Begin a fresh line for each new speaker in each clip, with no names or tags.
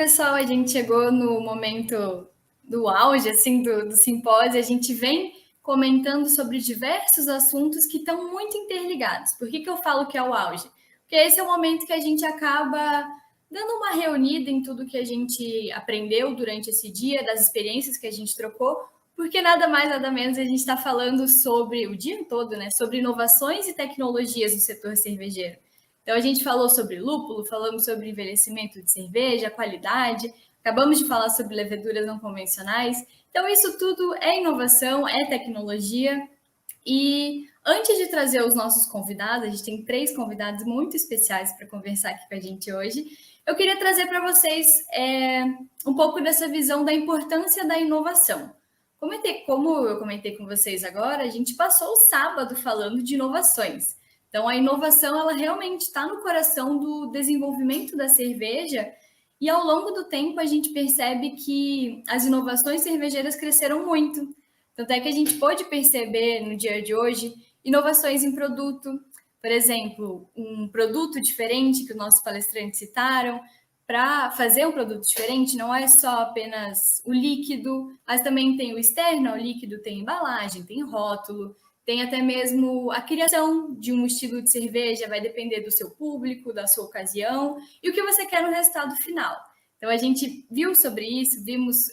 Pessoal, a gente chegou no momento do auge, assim, do simpósio. A gente vem comentando sobre diversos assuntos que estão muito interligados. Por que eu falo que é o auge? Porque esse é o momento que a gente acaba dando uma reunida em tudo que a gente aprendeu durante esse dia, das experiências que a gente trocou, porque nada mais, nada menos a gente está falando sobre, o dia todo, né, sobre inovações e tecnologias do setor cervejeiro. Então, a gente falou sobre lúpulo, falamos sobre envelhecimento de cerveja, qualidade, acabamos de falar sobre leveduras não convencionais. Então, isso tudo é inovação, é tecnologia. E antes de trazer os nossos convidados, a gente tem 3 convidados muito especiais para conversar aqui com a gente hoje. Eu queria trazer para vocês um pouco dessa visão da importância da inovação. Como eu comentei com vocês agora, a gente passou o sábado falando de inovações. Então, a inovação, ela realmente está no coração do desenvolvimento da cerveja, e ao longo do tempo a gente percebe que as inovações cervejeiras cresceram muito. Tanto é que a gente pôde perceber no dia de hoje inovações em produto. Por exemplo, um produto diferente que os nossos palestrantes citaram. Para fazer um produto diferente, não é só apenas o líquido, mas também tem o externo, o líquido tem embalagem, tem rótulo, tem até mesmo a criação de um estilo de cerveja, vai depender do seu público, da sua ocasião e o que você quer no resultado final. Então, a gente viu sobre isso, vimos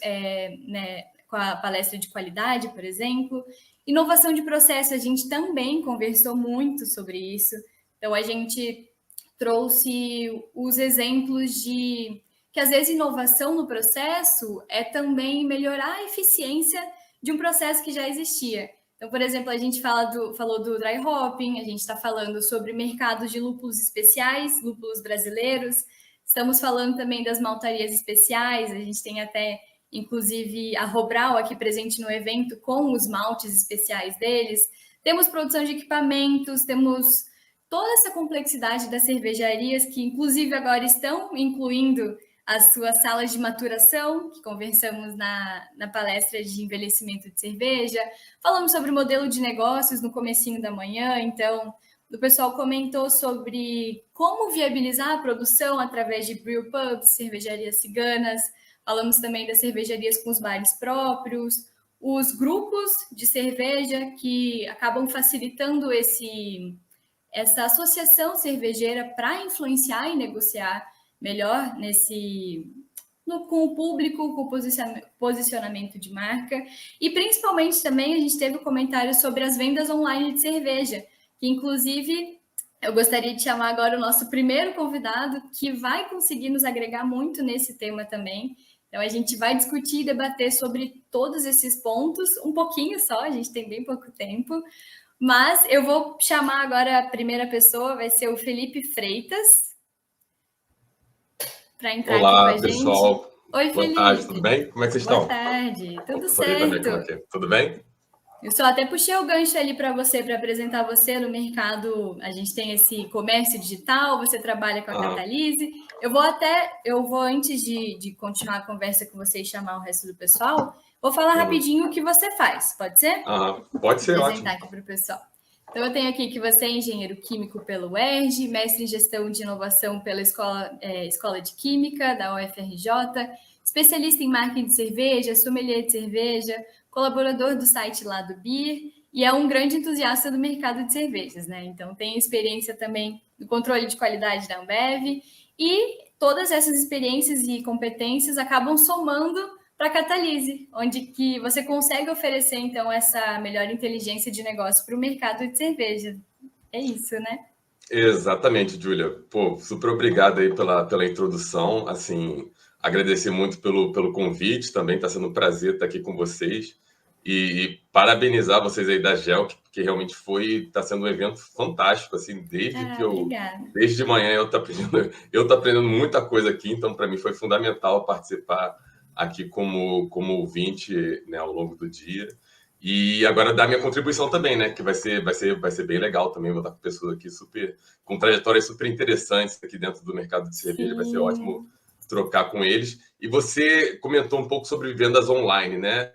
com a palestra de qualidade, por exemplo. Inovação de processo, a gente também conversou muito sobre isso. Então, a gente trouxe os exemplos de que, às vezes, inovação no processo é também melhorar a eficiência de um processo que já existia. Então, por exemplo, a gente falou do dry hopping, a gente está falando sobre mercados de lúpulos especiais, lúpulos brasileiros, estamos falando também das maltarias especiais, a gente tem até, inclusive, a Robral aqui presente no evento com os maltes especiais deles, temos produção de equipamentos, temos toda essa complexidade das cervejarias, que inclusive agora estão incluindo as suas salas de maturação, que conversamos na palestra de envelhecimento de cerveja. Falamos sobre o modelo de negócios no comecinho da manhã, então o pessoal comentou sobre como viabilizar a produção através de brew pubs, cervejarias ciganas. Falamos também das cervejarias com os bares próprios, os grupos de cerveja que acabam facilitando essa associação cervejeira para influenciar e negociar melhor com o público, com o posicionamento de marca. E principalmente também a gente teve um comentário sobre as vendas online de cerveja, que inclusive eu gostaria de chamar agora o nosso primeiro convidado, que vai conseguir nos agregar muito nesse tema também. Então, a gente vai discutir e debater sobre todos esses pontos, um pouquinho só, a gente tem bem pouco tempo. Mas eu vou chamar agora a primeira pessoa, vai ser o Felipe Freitas, para entrar aqui com a gente.
Olá, pessoal.
Oi,
Boa
Felipe.
tarde, tudo bem? Como é que vocês estão?
Boa tarde, tudo
Também, como é
certo.
que é? Tudo bem?
Eu só até puxei o gancho ali para você, para apresentar você no mercado. A gente tem esse comércio digital, você trabalha com a Catalyse. Eu vou antes de continuar a conversa com você e chamar o resto do pessoal, vou falar rapidinho o que você faz, pode ser?
Pode ser,
vou
ótimo.
apresentar aqui para o pessoal. Então, eu tenho aqui que você é engenheiro químico pelo UERJ, mestre em gestão de inovação pela Escola de Química da UFRJ, especialista em marketing de cerveja, sommelier de cerveja, colaborador do site Lado Beer e é um grande entusiasta do mercado de cervejas, né? Então, tem experiência também no controle de qualidade da Ambev e todas essas experiências e competências acabam somando para a Catalyse, onde que você consegue oferecer, então, essa melhor inteligência de negócio para o mercado de cerveja. É isso, né?
Exatamente, Júlia. Pô, super obrigado aí pela introdução. Assim, agradecer muito pelo convite também, está sendo um prazer estar aqui com vocês. E parabenizar vocês aí da GEL, que realmente está sendo um evento fantástico, assim, desde de manhã eu tô aprendendo muita coisa aqui, então para mim foi fundamental participar aqui como ouvinte, né, ao longo do dia. E agora dar minha contribuição também, né, que vai ser bem legal também, vou estar com pessoas aqui com trajetórias super interessantes aqui dentro do mercado de cerveja. Sim. Vai ser ótimo trocar com eles. E você comentou um pouco sobre vendas online, né?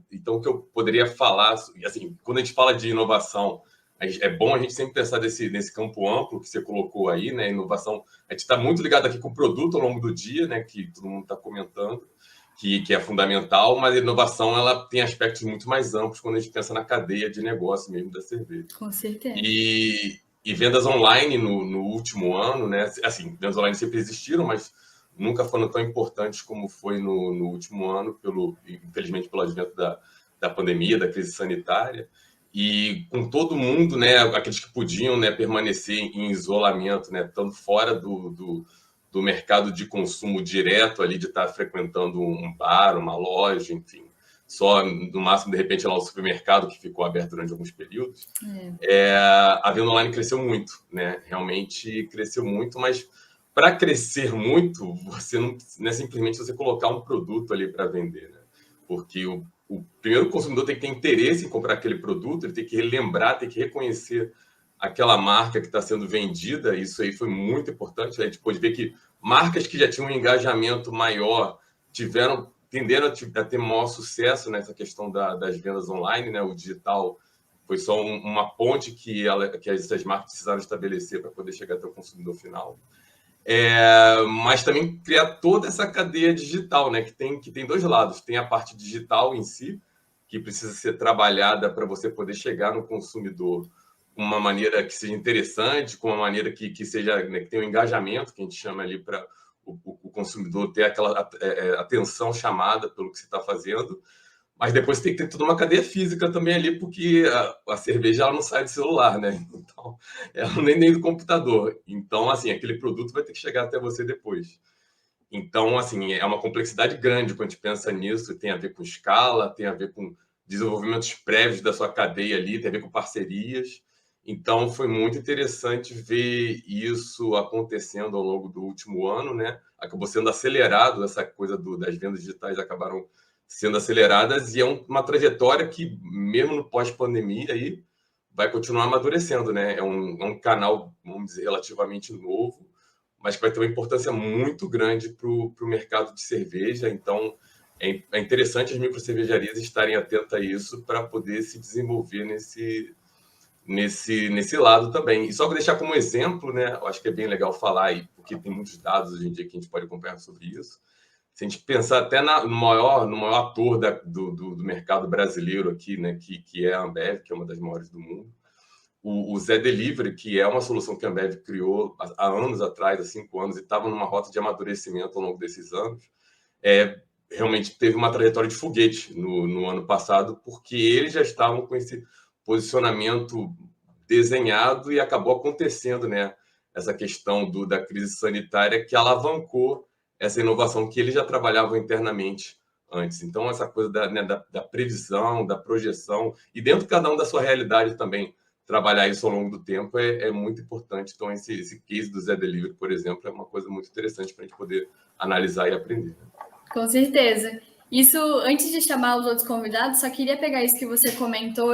Então, o que eu poderia falar, assim, quando a gente fala de inovação, É bom a gente sempre pensar nesse campo amplo que você colocou aí, né? Inovação. A gente está muito ligado aqui com o produto ao longo do dia, né? Que todo mundo está comentando, que é fundamental, mas a inovação ela tem aspectos muito mais amplos quando a gente pensa na cadeia de negócio mesmo da cerveja.
Com certeza.
E vendas online no último ano, né? Assim, vendas online sempre existiram, mas nunca foram tão importantes como foi no último ano, infelizmente pelo advento da pandemia, da crise sanitária. E com todo mundo, né, aqueles que podiam, né, permanecer em isolamento, né, estando fora do mercado de consumo direto ali, de estar frequentando um bar, uma loja, enfim, só no máximo, de repente, lá o supermercado que ficou aberto durante alguns períodos. A venda online cresceu muito, né? Realmente cresceu muito, mas para crescer muito, você não é simplesmente você colocar um produto ali para vender, né? Porque o primeiro consumidor tem que ter interesse em comprar aquele produto, ele tem que relembrar, tem que reconhecer aquela marca que está sendo vendida. Isso aí foi muito importante. A gente pôde ver que marcas que já tinham um engajamento maior tenderam a ter maior sucesso nessa questão das vendas online, né? O digital foi só uma ponte que essas marcas precisaram estabelecer para poder chegar até o consumidor final. Mas também criar toda essa cadeia digital, né? Que tem dois lados. Tem a parte digital em si, que precisa ser trabalhada para você poder chegar no consumidor com uma maneira que seja interessante, com uma maneira que seja, né, que tenha um engajamento, que a gente chama ali para o consumidor ter aquela atenção chamada pelo que você está fazendo. Mas depois tem que ter toda uma cadeia física também ali, porque a cerveja ela não sai do celular, né? Então, ela nem do computador. Então, assim, aquele produto vai ter que chegar até você depois. Então, assim, é uma complexidade grande quando a gente pensa nisso. Tem a ver com escala, tem a ver com desenvolvimentos prévios da sua cadeia ali, tem a ver com parcerias. Então, foi muito interessante ver isso acontecendo ao longo do último ano, né? Acabou sendo acelerado, essa coisa das vendas digitais acabaram sendo aceleradas, e é uma trajetória que, mesmo no pós-pandemia, aí, vai continuar amadurecendo, né? É um canal, vamos dizer, relativamente novo, mas que vai ter uma importância muito grande para o mercado de cerveja. Então, é interessante as microcervejarias estarem atentas a isso para poder se desenvolver nesse lado também. E só para deixar como exemplo, né? Eu acho que é bem legal falar aí, porque tem muitos dados hoje em dia que a gente pode acompanhar sobre isso. Se a gente pensar até no maior ator do mercado brasileiro aqui, né, que é a Ambev, que é uma das maiores do mundo, o Zé Delivery, que é uma solução que a Ambev criou há anos atrás, há 5 anos, e estava numa rota de amadurecimento ao longo desses anos, realmente teve uma trajetória de foguete no ano passado, porque eles já estavam com esse posicionamento desenhado e acabou acontecendo, né, essa questão da crise sanitária que alavancou essa inovação que eles já trabalhavam internamente antes. Então, essa coisa da previsão, da projeção, e dentro de cada um da sua realidade também, trabalhar isso ao longo do tempo é muito importante. Então, esse case do Zé Delivery, por exemplo, é uma coisa muito interessante para a gente poder analisar e aprender.
Com certeza. Isso, antes de chamar os outros convidados, só queria pegar isso que você comentou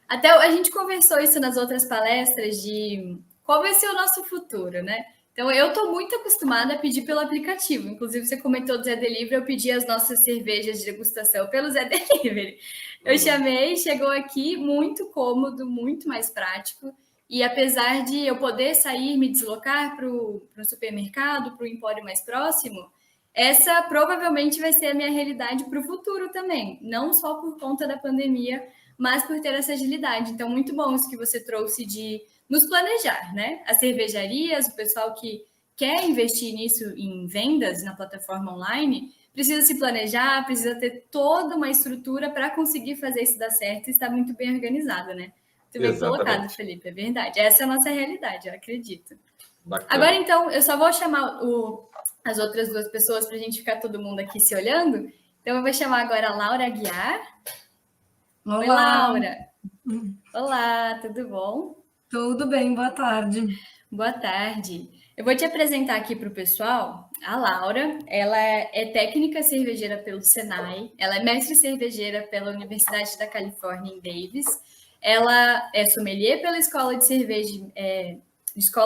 até a gente conversou isso nas outras palestras, de qual vai ser o nosso futuro, né? Então, eu estou muito acostumada a pedir pelo aplicativo. Inclusive, você comentou do Zé Delivery, eu pedi as nossas cervejas de degustação pelo Zé Delivery. Eu chamei, chegou aqui, muito cômodo, muito mais prático. E apesar de eu poder sair, me deslocar para o supermercado, para o empório mais próximo, essa provavelmente vai ser a minha realidade para o futuro também. Não só por conta da pandemia, mas por ter essa agilidade. Então, muito bom isso que você trouxe de nos planejar, né? As cervejarias, o pessoal que quer investir nisso em vendas na plataforma online, precisa se planejar, precisa ter toda uma estrutura para conseguir fazer isso dar certo e estar muito bem organizado, né? Muito bem colocado, Felipe, é verdade. Essa é a nossa realidade, eu acredito. Bacana. Agora, então, eu só vou chamar as outras duas pessoas para a gente ficar todo mundo aqui se olhando. Então, eu vou chamar agora a Laura Aguiar.
Olá.
Oi, Laura. Olá, tudo bom?
Tudo bem, boa tarde.
Boa tarde. Eu vou te apresentar aqui para o pessoal. A Laura, ela é técnica cervejeira pelo Senai, ela é mestre cervejeira pela Universidade da Califórnia em Davis, ela é sommelier pela Escola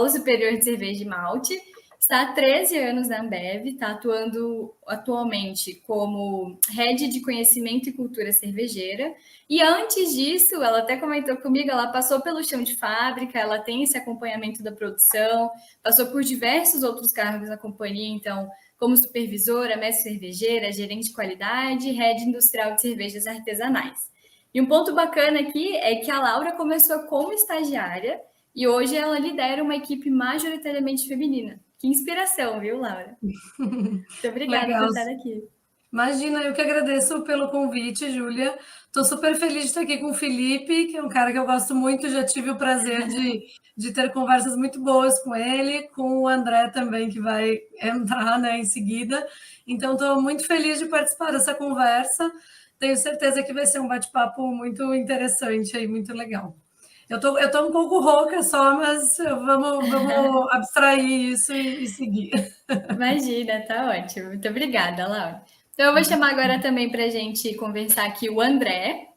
Superior de Cerveja e Malte, está há 13 anos na Ambev, está atuando atualmente como Head de Conhecimento e Cultura Cervejeira. E antes disso, ela até comentou comigo, ela passou pelo chão de fábrica, ela tem esse acompanhamento da produção, passou por diversos outros cargos na companhia, então, como supervisora, mestre cervejeira, gerente de qualidade e Head Industrial de Cervejas Artesanais. E um ponto bacana aqui é que a Laura começou como estagiária e hoje ela lidera uma equipe majoritariamente feminina. Que inspiração, viu, Laura? Muito obrigada
Legal.
por estar aqui.
Imagina, eu que agradeço pelo convite, Júlia. Estou super feliz de estar aqui com o Felipe, que é um cara que eu gosto muito, já tive o prazer de ter conversas muito boas com ele, com o André também, que vai entrar, né, em seguida. Então, estou muito feliz de participar dessa conversa. Tenho certeza que vai ser um bate-papo muito interessante e muito legal. Eu tô um pouco rouca só, mas vamos abstrair isso e seguir.
Imagina, tá ótimo. Muito obrigada, Laura. Então, eu vou chamar agora também para a gente conversar aqui o André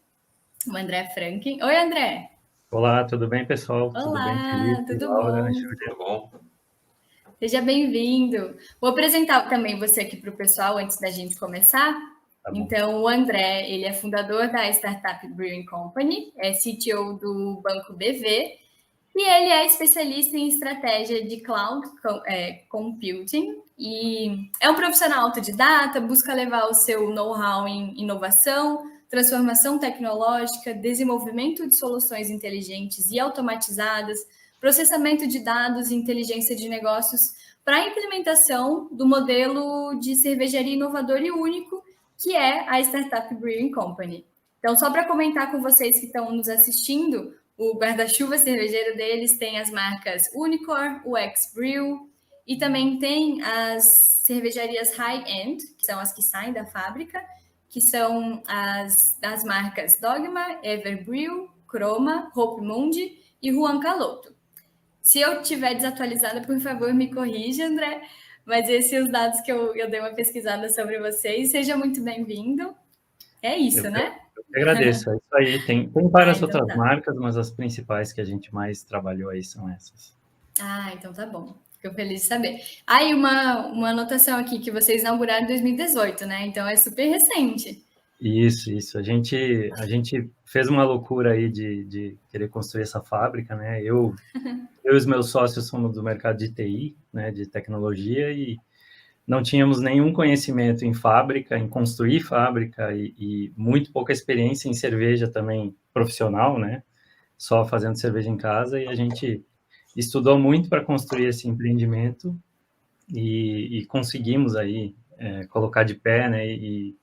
Franklin. Oi, André.
Olá, tudo bem, pessoal?
Olá,
tudo bem, Felipe,
tudo
Laura,
bom?
Júlia?
Tudo bom?
Seja bem-vindo. Vou apresentar também você aqui para o pessoal antes da gente começar.
Tá bom.
Então, o André, ele é fundador da Startup Brewing Company, é CTO do Banco BV, e ele é especialista em estratégia de cloud computing, e é um profissional autodidata, busca levar o seu know-how em inovação, transformação tecnológica, desenvolvimento de soluções inteligentes e automatizadas, processamento de dados e inteligência de negócios para a implementação do modelo de cervejaria inovador e único, que é a Startup Brewing Company. Então, só para comentar com vocês que estão nos assistindo, o guarda-chuva cervejeiro deles tem as marcas Unicorn, UX Brew, e também tem as cervejarias high-end, que são as que saem da fábrica, que são as marcas Dogma, Everbrew, Croma, Hope Mundi e Juan Caloto. Se eu estiver desatualizada, por favor, me corrija, André. Mas esses são os dados que eu dei uma pesquisada sobre vocês. Seja muito bem-vindo. É isso, né?
Eu que agradeço, é isso aí. Tem várias
então
outras
tá.
marcas, mas as principais que a gente mais trabalhou aí são essas.
Então tá bom. Fico feliz de saber. Aí uma anotação aqui que vocês inauguraram em 2018, né? Então é super recente.
Isso. A gente fez uma loucura aí de querer construir essa fábrica, né? Eu e os meus sócios somos do mercado de TI, né, de tecnologia, e não tínhamos nenhum conhecimento em fábrica, em construir fábrica, e muito pouca experiência em cerveja também profissional, né? Só fazendo cerveja em casa, e a gente estudou muito para construir esse empreendimento e conseguimos aí colocar de pé, né? E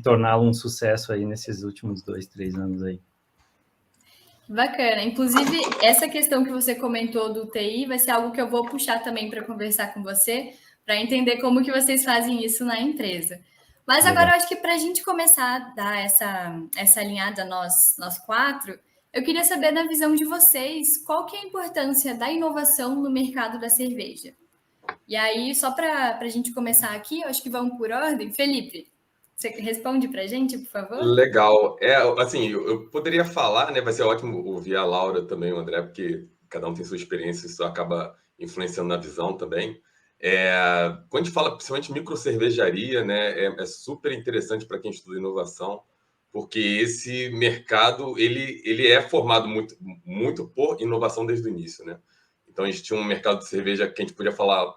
torná-lo um sucesso aí nesses últimos 2, 3 anos aí.
Bacana. Inclusive, essa questão que você comentou do TI vai ser algo que eu vou puxar também para conversar com você, para entender como que vocês fazem isso na empresa. Mas agora eu acho que para a gente começar a dar essa alinhada nós quatro, eu queria saber na visão de vocês, qual que é a importância da inovação no mercado da cerveja? E aí, só para a gente começar aqui, eu acho que vamos por ordem. Felipe, você responde para a gente, por favor?
Legal. Assim, eu poderia falar, né? Vai ser ótimo ouvir a Laura também, o André, porque cada um tem sua experiência, isso acaba influenciando na visão também. Quando a gente fala principalmente microcervejaria, né, é super interessante para quem estuda inovação, porque esse mercado ele é formado muito por inovação desde o início, né? Então a gente tinha um mercado de cerveja que a gente podia falar,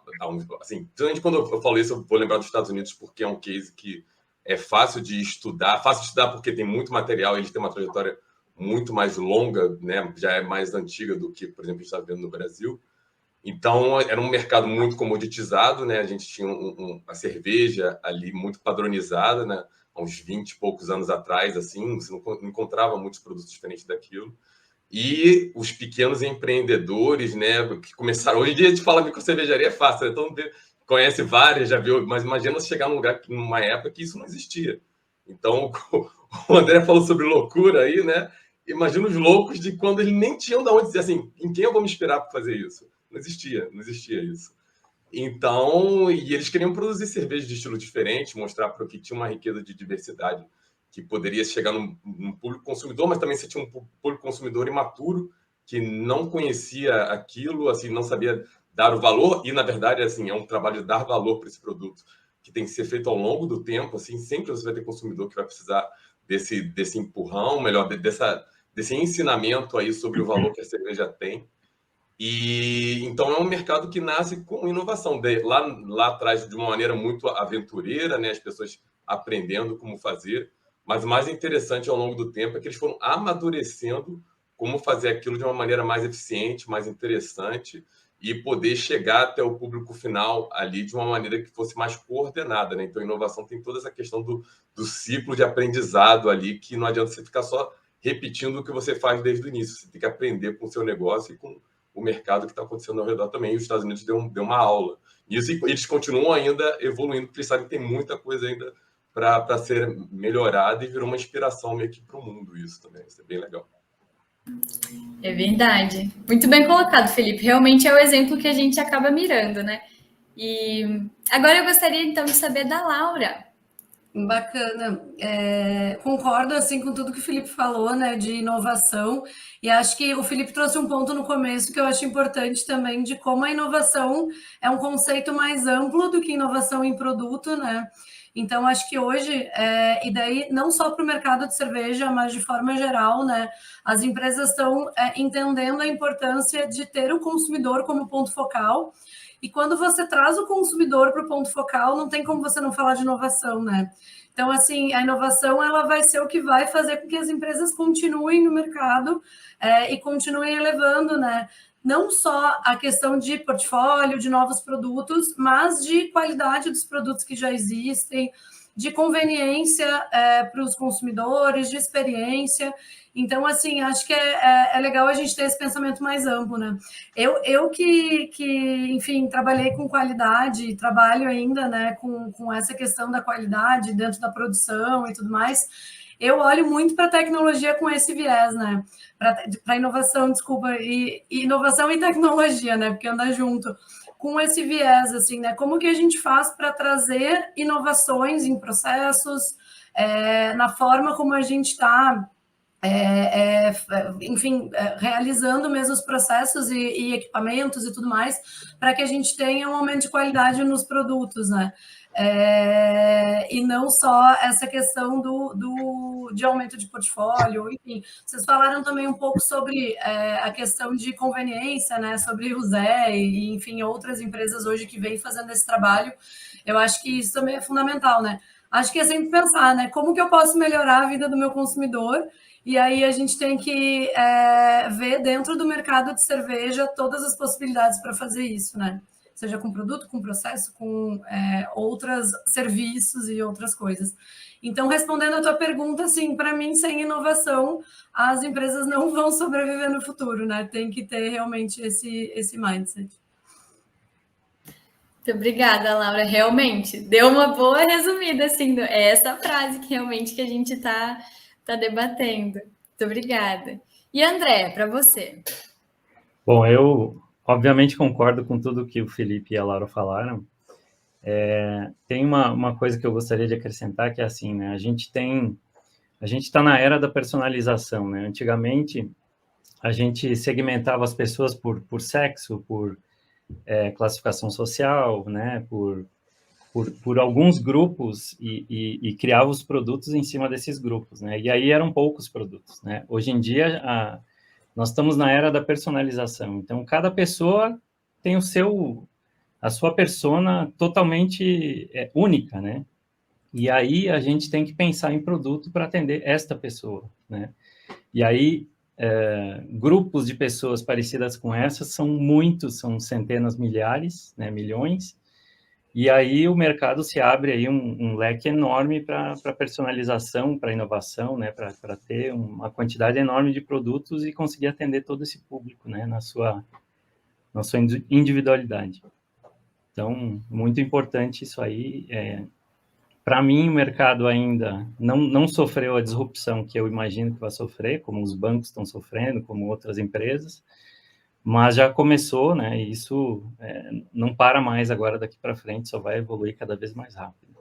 assim, principalmente quando eu falo isso, eu vou lembrar dos Estados Unidos, porque é um case que é fácil de estudar porque tem muito material, eles têm uma trajetória muito mais longa, né? Já é mais antiga do que, por exemplo, a gente está vendo no Brasil. Então, era um mercado muito comoditizado, né? A gente tinha a cerveja ali muito padronizada, né? Há uns 20 e poucos anos atrás, assim, você não encontrava muitos produtos diferentes daquilo. E os pequenos empreendedores, né? Que começaram... Hoje em dia a gente fala que cervejaria é fácil, né? Todo mundo conhece várias, já viu, mas imagina você chegar numa época que isso não existia. Então, o André falou sobre loucura aí, né? Imagina os loucos de quando eles nem tinham de onde dizer assim, em quem eu vou me inspirar para fazer isso? Não existia isso. Então, e eles queriam produzir cerveja de estilo diferente, mostrar para que tinha uma riqueza de diversidade que poderia chegar num público consumidor, mas também você tinha um público consumidor imaturo que não conhecia aquilo, assim, não sabia dar o valor, e na verdade assim, é um trabalho de dar valor para esse produto, que tem que ser feito ao longo do tempo, assim, sempre você vai ter consumidor que vai precisar desse empurrão, melhor, desse ensinamento aí sobre o valor que a cerveja tem. E então é um mercado que nasce com inovação. Lá atrás, de uma maneira muito aventureira, né? As pessoas aprendendo como fazer, mas o mais interessante ao longo do tempo é que eles foram amadurecendo como fazer aquilo de uma maneira mais eficiente, mais interessante, e poder chegar até o público final ali de uma maneira que fosse mais coordenada, né? Então, a inovação tem toda essa questão do ciclo de aprendizado ali, que não adianta você ficar só repetindo o que você faz desde o início. Você tem que aprender com o seu negócio e com o mercado que está acontecendo ao redor também. E os Estados Unidos deu uma aula. E eles continuam ainda evoluindo, porque eles sabem que tem muita coisa ainda para ser melhorada, e virou uma inspiração meio que para o mundo isso também. Isso é bem legal.
É verdade. Muito bem colocado, Felipe. Realmente é o exemplo que a gente acaba mirando, né? E agora eu gostaria, então, de saber da Laura.
Bacana. Concordo, assim, com tudo que o Felipe falou, né, de inovação. E acho que o Felipe trouxe um ponto no começo que eu acho importante também, de como a inovação é um conceito mais amplo do que inovação em produto, né? Então, acho que hoje, e daí não só para o mercado de cerveja, mas de forma geral, né, as empresas estão entendendo a importância de ter o consumidor como ponto focal. E quando você traz o consumidor para o ponto focal, não tem como você não falar de inovação, né? Então, assim, a inovação ela vai ser o que vai fazer com que as empresas continuem no mercado e continuem elevando, né? Não só a questão de portfólio, de novos produtos, mas de qualidade dos produtos que já existem, de conveniência para os consumidores, de experiência. Então, assim, acho que é legal a gente ter esse pensamento mais amplo, né? Eu que enfim, trabalhei com qualidade, trabalho ainda, né, com essa questão da qualidade dentro da produção e tudo mais, eu olho muito para a tecnologia com esse viés, né? Para inovação, desculpa, e inovação e tecnologia, né? Porque anda junto. Com esse viés, assim, né? Como que a gente faz para trazer inovações em processos, na forma como a gente está, enfim, realizando mesmo os processos e equipamentos e tudo mais, para que a gente tenha um aumento de qualidade nos produtos, né? E não só essa questão de aumento de portfólio, enfim. Vocês falaram também um pouco sobre a questão de conveniência, né? Sobre o Zé e, enfim, outras empresas hoje que vêm fazendo esse trabalho. Eu acho que isso também é fundamental, né? Acho que é sempre pensar, né? Como que eu posso melhorar a vida do meu consumidor? E aí a gente tem que ver dentro do mercado de cerveja todas as possibilidades para fazer isso, né? Seja com produto, com processo, com outros serviços e outras coisas. Então, respondendo a tua pergunta, assim, para mim, sem inovação, as empresas não vão sobreviver no futuro, né? Tem que ter realmente esse mindset.
Muito obrigada, Laura. Realmente, deu uma boa resumida, assim, é essa frase que realmente que a gente está debatendo. Muito obrigada. E André, para você?
Bom, eu obviamente concordo com tudo que o Felipe e a Laura falaram. Tem uma coisa que eu gostaria de acrescentar, que é assim, né? A gente está na era da personalização, né? Antigamente, a gente segmentava as pessoas por sexo, por classificação social, né? Por alguns grupos e criava os produtos em cima desses grupos, né? E aí eram poucos produtos, né? Hoje em dia, nós estamos na era da personalização. Então, cada pessoa tem a sua persona totalmente única, né? E aí a gente tem que pensar em produto para atender esta pessoa, né? E aí grupos de pessoas parecidas com essas são muitos, são centenas, milhares, né, milhões. E aí o mercado se abre aí um leque enorme para personalização, para inovação, né, para ter uma quantidade enorme de produtos e conseguir atender todo esse público, né, na sua individualidade. Então, muito importante isso aí. Para mim, o mercado ainda não sofreu a disrupção que eu imagino que vai sofrer, como os bancos estão sofrendo, como outras empresas, mas já começou, né? E isso não para mais agora daqui para frente, só vai evoluir cada vez mais rápido.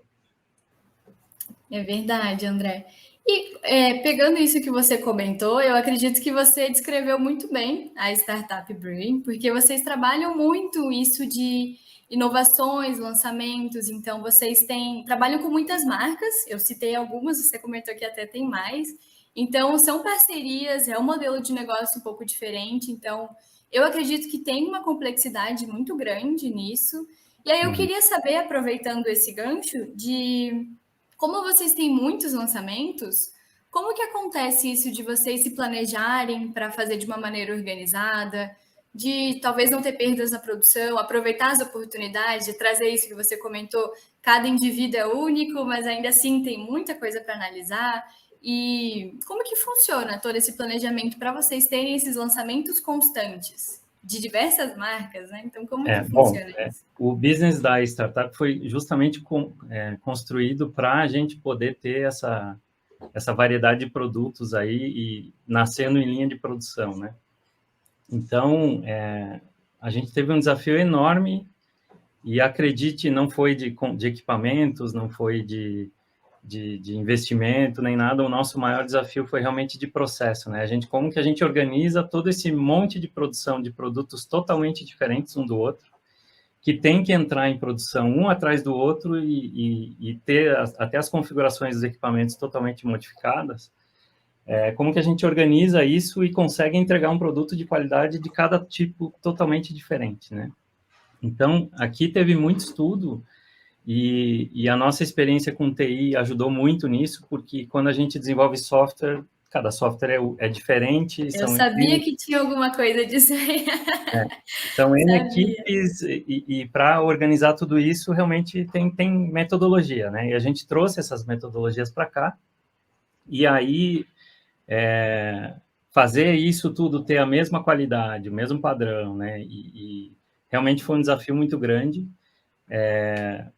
É verdade, André. E pegando isso que você comentou, eu acredito que você descreveu muito bem a Startup Brewing, porque vocês trabalham muito isso de inovações, lançamentos, então vocês trabalham com muitas marcas, eu citei algumas, você comentou que até tem mais, então são parcerias, é um modelo de negócio um pouco diferente, então eu acredito que tem uma complexidade muito grande nisso, e aí eu queria saber, aproveitando esse gancho, de como vocês têm muitos lançamentos, como que acontece isso de vocês se planejarem para fazer de uma maneira organizada, de talvez não ter perdas na produção, aproveitar as oportunidades, de trazer isso que você comentou, cada indivíduo é único, mas ainda assim tem muita coisa para analisar. E como que funciona todo esse planejamento para vocês terem esses lançamentos constantes de diversas marcas, né? Então, como que funciona isso?
O business da startup foi justamente construído para a gente poder ter essa variedade de produtos aí e nascendo em linha de produção, né? Então, a gente teve um desafio enorme e, acredite, não foi de equipamentos, não foi de investimento, nem nada. O nosso maior desafio foi realmente de processo, né? Como que a gente organiza todo esse monte de produção de produtos totalmente diferentes um do outro, que tem que entrar em produção um atrás do outro e ter até as configurações dos equipamentos totalmente modificadas. Como que a gente organiza isso e consegue entregar um produto de qualidade de cada tipo totalmente diferente, né? Então, aqui teve muito estudo e a nossa experiência com TI ajudou muito nisso, porque quando a gente desenvolve software, cada software é diferente.
Eu sabia que tinha alguma coisa disso aí.
São N equipes e para organizar tudo isso, realmente tem metodologia, né? E a gente trouxe essas metodologias para cá, e aí fazer isso tudo ter a mesma qualidade, o mesmo padrão, né? E realmente foi um desafio muito grande.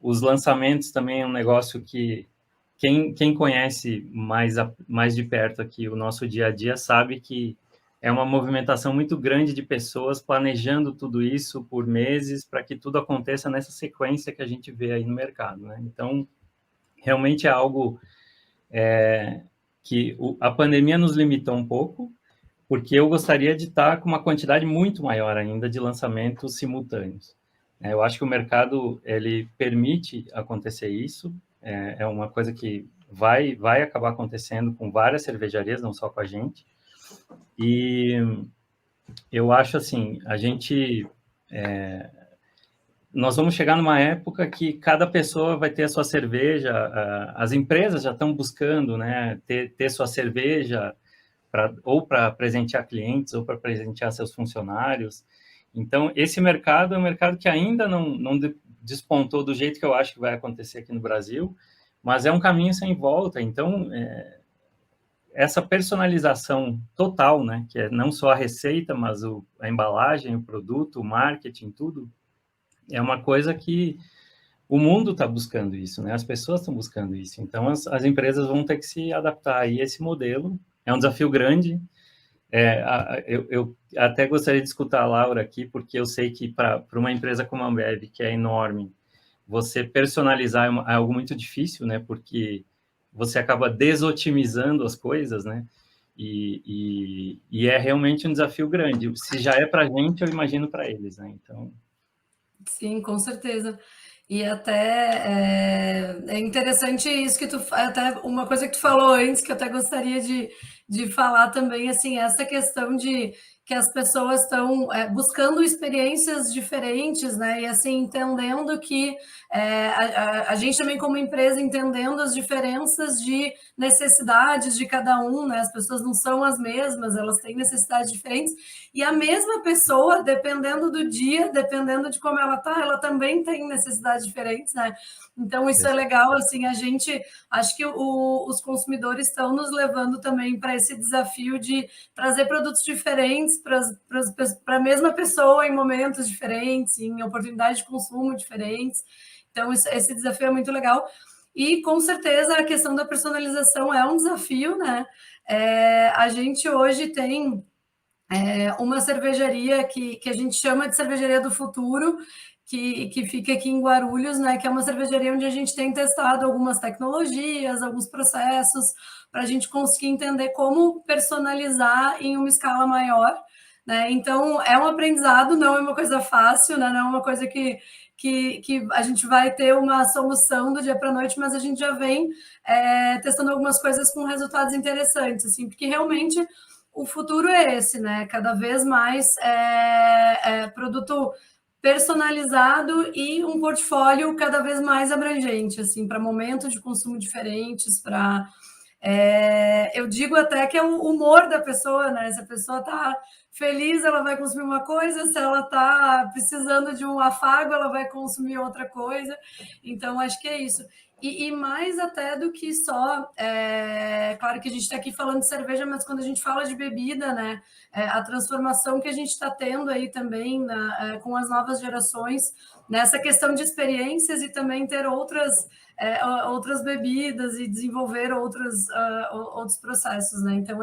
Os lançamentos também é um negócio que quem conhece mais de perto aqui o nosso dia a dia sabe que é uma movimentação muito grande de pessoas planejando tudo isso por meses para que tudo aconteça nessa sequência que a gente vê aí no mercado, né? Então, realmente é algo que a pandemia nos limitou um pouco, porque eu gostaria de estar com uma quantidade muito maior ainda de lançamentos simultâneos. Eu acho que o mercado ele permite acontecer isso, é uma coisa que vai acabar acontecendo com várias cervejarias, não só com a gente. E eu acho assim, nós vamos chegar numa época que cada pessoa vai ter a sua cerveja, as empresas já estão buscando, né, ter sua cerveja ou para presentear clientes ou para presentear seus funcionários. Então, esse mercado é um mercado que ainda não despontou do jeito que eu acho que vai acontecer aqui no Brasil, mas é um caminho sem volta. Então, essa personalização total, né, que é não só a receita, mas a embalagem, o produto, o marketing, tudo, é uma coisa que o mundo está buscando isso, né? As pessoas estão buscando isso. Então, as empresas vão ter que se adaptar a esse modelo. É um desafio grande. Eu até gostaria de escutar a Laura aqui, porque eu sei que para uma empresa como a Ambev, que é enorme, você personalizar é algo muito difícil, né? Porque você acaba desotimizando as coisas, né? E é realmente um desafio grande. Se já é para a gente, eu imagino para eles, né? Então...
Sim, com certeza. E até é interessante isso que até uma coisa que tu falou antes, que eu até gostaria de falar também, assim, essa questão de que as pessoas estão buscando experiências diferentes, né? E assim, entendendo que a gente também, como empresa, entendendo as diferenças de necessidades de cada um, né? As pessoas não são as mesmas, elas têm necessidades diferentes, e a mesma pessoa, dependendo do dia, dependendo de como ela está, ela também tem necessidades diferentes, né? Então, isso é legal, assim, acho que os consumidores estão nos levando também para esse desafio de trazer produtos diferentes para a mesma pessoa em momentos diferentes, em oportunidades de consumo diferentes. Então, esse desafio é muito legal. E, com certeza, a questão da personalização é um desafio, né? A gente hoje tem uma cervejaria que a gente chama de cervejaria do futuro, que fica aqui em Guarulhos, né, que é uma cervejaria onde a gente tem testado algumas tecnologias, alguns processos, para a gente conseguir entender como personalizar em uma escala maior, né? Então, é um aprendizado, não é uma coisa fácil, né? Não é uma coisa que a gente vai ter uma solução do dia para a noite, mas a gente já vem testando algumas coisas com resultados interessantes, assim, porque realmente o futuro é esse, né? Cada vez mais produto personalizado e um portfólio cada vez mais abrangente, assim, para momentos de consumo diferentes, para... eu digo até que é o humor da pessoa, né? Se a pessoa está feliz, ela vai consumir uma coisa, se ela está precisando de um afago, ela vai consumir outra coisa. Então, acho que é isso. E mais até do que só... claro que a gente está aqui falando de cerveja, mas quando a gente fala de bebida, né? A transformação que a gente está tendo aí também com as novas gerações, nessa questão de experiências e também ter outras bebidas e desenvolver outros processos, né? Então,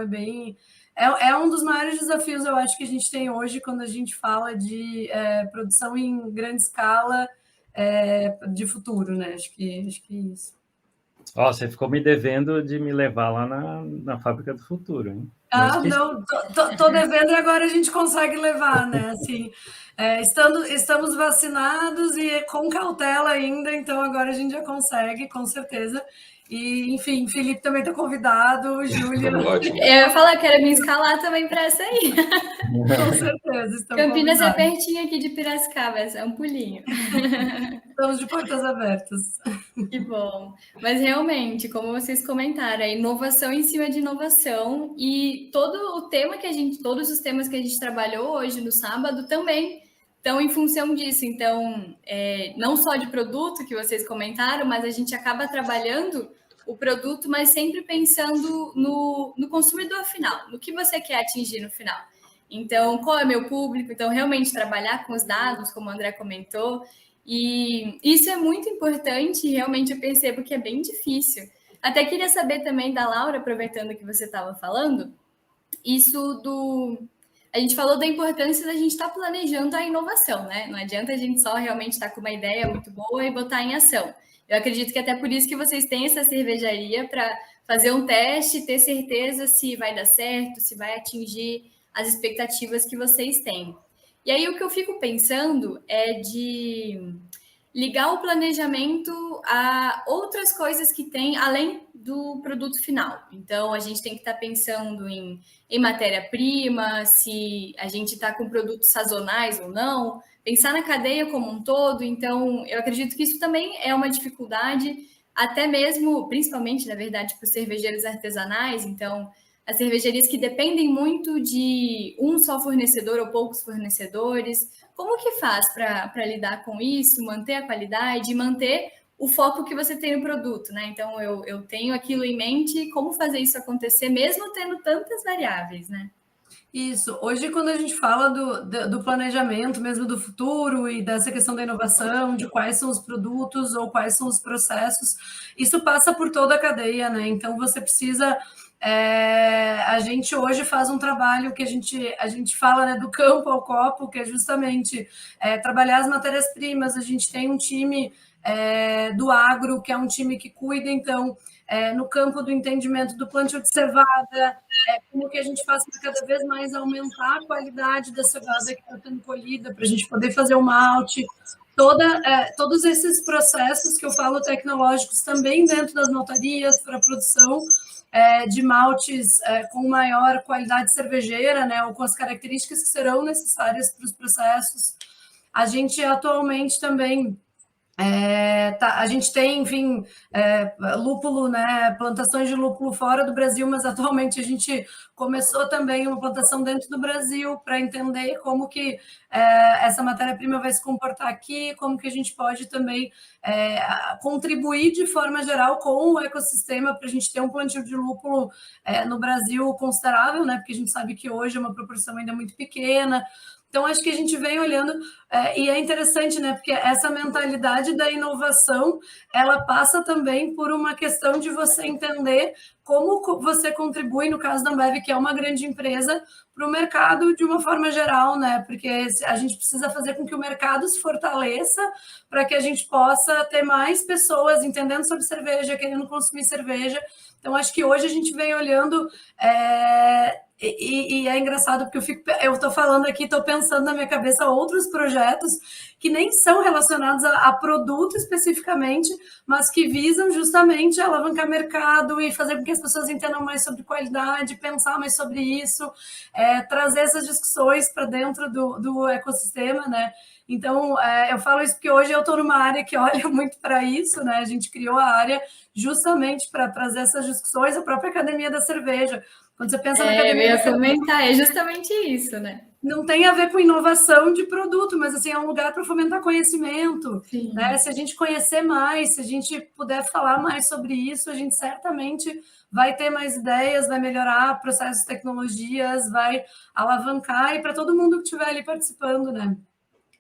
é um dos maiores desafios, eu acho, que a gente tem hoje quando a gente fala de produção em grande escala de futuro, né? Acho que é isso.
Ó, você ficou me devendo de me levar lá na Fábrica do Futuro, hein?
Não, tô devendo e agora a gente consegue levar, né? Assim, estamos vacinados e com cautela ainda, então agora a gente já consegue, com certeza. E, enfim, Felipe também está convidado, Júlia.
Ótimo.
Eu ia falar que era me escalar também para essa aí.
Com certeza.
Campinas é pertinho aqui de Piracicaba, é um pulinho.
Estamos de portas abertas.
Que bom. Mas realmente, como vocês comentaram, é inovação em cima de inovação e todos os temas que a gente trabalhou hoje no sábado também estão em função disso. Então, não só de produto que vocês comentaram, mas a gente acaba trabalhando o produto, mas sempre pensando no consumidor final, no que você quer atingir no final. Então, qual é meu público? Então, realmente trabalhar com os dados, como o André comentou, e isso é muito importante, e realmente eu percebo que é bem difícil. Até queria saber também da Laura, aproveitando que você estava falando, a gente falou da importância da gente estar planejando a inovação, né? Não adianta a gente só realmente estar com uma ideia muito boa e botar em ação. Eu acredito que até por isso que vocês têm essa cervejaria, para fazer um teste, ter certeza se vai dar certo, se vai atingir as expectativas que vocês têm. E aí o que eu fico pensando é de ligar o planejamento a outras coisas que tem além do produto final. Então, a gente tem que estar pensando em matéria-prima, se a gente está com produtos sazonais ou não, pensar na cadeia como um todo. Então, eu acredito que isso também é uma dificuldade, até mesmo, principalmente, na verdade, para os cervejeiros artesanais. Então, as cervejarias que dependem muito de um só fornecedor ou poucos fornecedores. Como que faz para lidar com isso, manter a qualidade e manter o foco que você tem no produto, né? Então, eu tenho aquilo em mente, como fazer isso acontecer, mesmo tendo tantas variáveis, né?
Isso. Hoje, quando a gente fala do planejamento mesmo do futuro e dessa questão da inovação, de quais são os produtos ou quais são os processos, isso passa por toda a cadeia, né? Então, você precisa... a gente hoje faz um trabalho que a gente fala, né, do campo ao copo, que é justamente trabalhar as matérias-primas. A gente tem um time do agro, que é um time que cuida, então, no campo do entendimento do plantio de cevada, como que a gente faz para cada vez mais aumentar a qualidade da cevada que está sendo colhida, para a gente poder fazer o malte. Todos esses processos que eu falo tecnológicos também dentro das maltarias para a produção de maltes com maior qualidade cervejeira, né, ou com as características que serão necessárias para os processos. A gente atualmente também a gente tem, enfim, lúpulo, né, plantações de lúpulo fora do Brasil, mas atualmente a gente começou também uma plantação dentro do Brasil para entender como que essa matéria-prima vai se comportar aqui, como que a gente pode também contribuir de forma geral com o ecossistema para a gente ter um plantio de lúpulo no Brasil considerável, né, porque a gente sabe que hoje é uma proporção ainda muito pequena. Então, acho que a gente vem olhando, e é interessante, né? Porque essa mentalidade da inovação, ela passa também por uma questão de você entender como você contribui, no caso da Ambev, que é uma grande empresa, para o mercado de uma forma geral, né? Porque a gente precisa fazer com que o mercado se fortaleça para que a gente possa ter mais pessoas entendendo sobre cerveja, querendo consumir cerveja. Então, acho que hoje a gente vem olhando... E é engraçado porque eu estou falando aqui, estou pensando na minha cabeça outros projetos que nem são relacionados a produto especificamente, mas que visam justamente alavancar mercado e fazer com que as pessoas entendam mais sobre qualidade, pensar mais sobre isso, trazer essas discussões para dentro do ecossistema, né? Então, eu falo isso porque hoje eu estou numa área que olha muito para isso, né? A gente criou a área justamente para trazer essas discussões, a própria Academia da Cerveja. Quando você pensa na Academia
da Cerveja... Eu ia comentar, é justamente isso, né?
Não tem a ver com inovação de produto, mas assim, é um lugar para fomentar conhecimento. Né? Se a gente conhecer mais, se a gente puder falar mais sobre isso, a gente certamente vai ter mais ideias, vai melhorar processos, tecnologias, vai alavancar, e para todo mundo que estiver ali participando, né?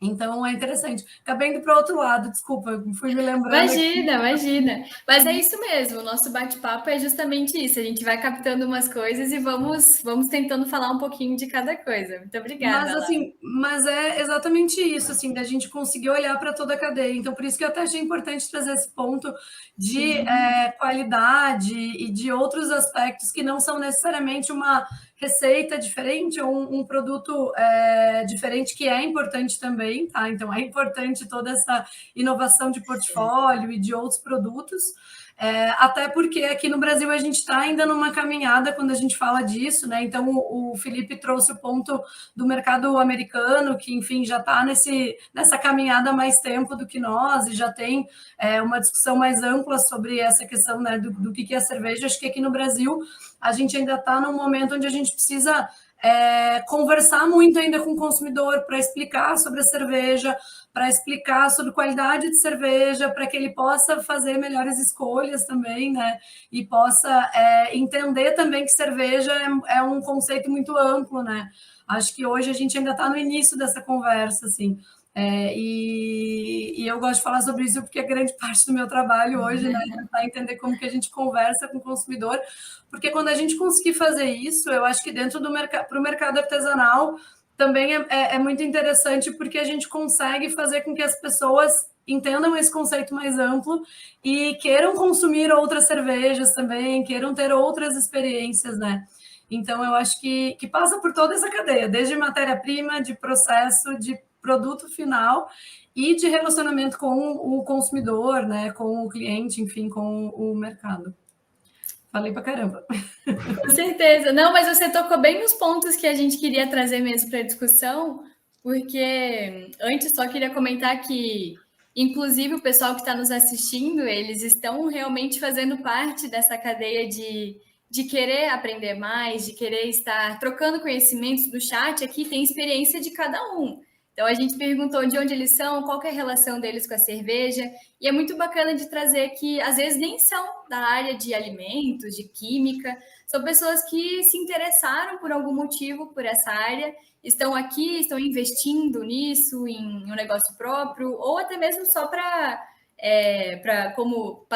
Então, é interessante. Acabei indo para o outro lado, desculpa, fui me lembrando.
Imagina. Mas é isso mesmo, o nosso bate-papo é justamente isso. A gente vai captando umas coisas e vamos tentando falar um pouquinho de cada coisa. Muito obrigada.
Mas é exatamente isso, assim, da gente conseguir olhar para toda a cadeia. Então, por isso que eu até achei importante trazer esse ponto de qualidade e de outros aspectos que não são necessariamente uma receita diferente ou um produto diferente, que é importante também, tá? Então, é importante toda essa inovação de portfólio e de outros produtos, até porque aqui no Brasil a gente está ainda numa caminhada quando a gente fala disso, né? Então, o Felipe trouxe o ponto do mercado americano, que, enfim, já está nessa caminhada há mais tempo do que nós, e já tem uma discussão mais ampla sobre essa questão, né, do que é cerveja. Acho que aqui no Brasil a gente ainda está num momento onde a gente precisa conversar muito ainda com o consumidor para explicar sobre a cerveja, para explicar sobre qualidade de cerveja, para que ele possa fazer melhores escolhas também, né? E possa entender também que cerveja é um conceito muito amplo, né? Acho que hoje a gente ainda está no início dessa conversa, assim. E eu gosto de falar sobre isso porque é grande parte do meu trabalho hoje, né? Tentar entender como que a gente conversa com o consumidor, porque quando a gente conseguir fazer isso, eu acho que dentro para o mercado artesanal também é muito interessante, porque a gente consegue fazer com que as pessoas entendam esse conceito mais amplo e queiram consumir outras cervejas também, queiram ter outras experiências, né? Então, eu acho que passa por toda essa cadeia, desde matéria-prima, de processo, de produto final e de relacionamento com o consumidor, né? Com o cliente, enfim, com o mercado. Falei pra caramba.
Com certeza. Não, mas você tocou bem nos pontos que a gente queria trazer mesmo para a discussão, porque antes só queria comentar que, inclusive, o pessoal que está nos assistindo, eles estão realmente fazendo parte dessa cadeia de querer aprender mais, de querer estar trocando conhecimentos. Do chat aqui tem experiência de cada um. Então, a gente perguntou de onde eles são, qual que é a relação deles com a cerveja, e é muito bacana de trazer que, às vezes, nem são da área de alimentos, de química, são pessoas que se interessaram por algum motivo por essa área, estão aqui, estão investindo nisso, em um negócio próprio, ou até mesmo só como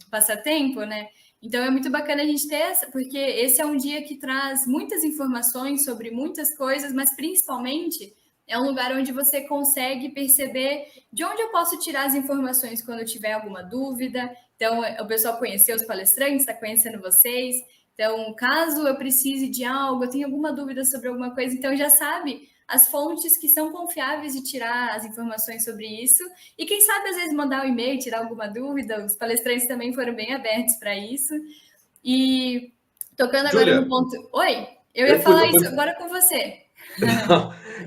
passatempo, né? Então, é muito bacana a gente ter essa, porque esse é um dia que traz muitas informações sobre muitas coisas, mas principalmente é um lugar onde você consegue perceber de onde eu posso tirar as informações quando eu tiver alguma dúvida. Então, o pessoal conheceu os palestrantes, está conhecendo vocês. Então, caso eu precise de algo, eu tenho alguma dúvida sobre alguma coisa, então já sabe as fontes que são confiáveis de tirar as informações sobre isso. E quem sabe, às vezes, mandar um e-mail, tirar alguma dúvida. Os palestrantes também foram bem abertos para isso. E tocando agora no ponto... Oi, eu ia falar isso agora com você.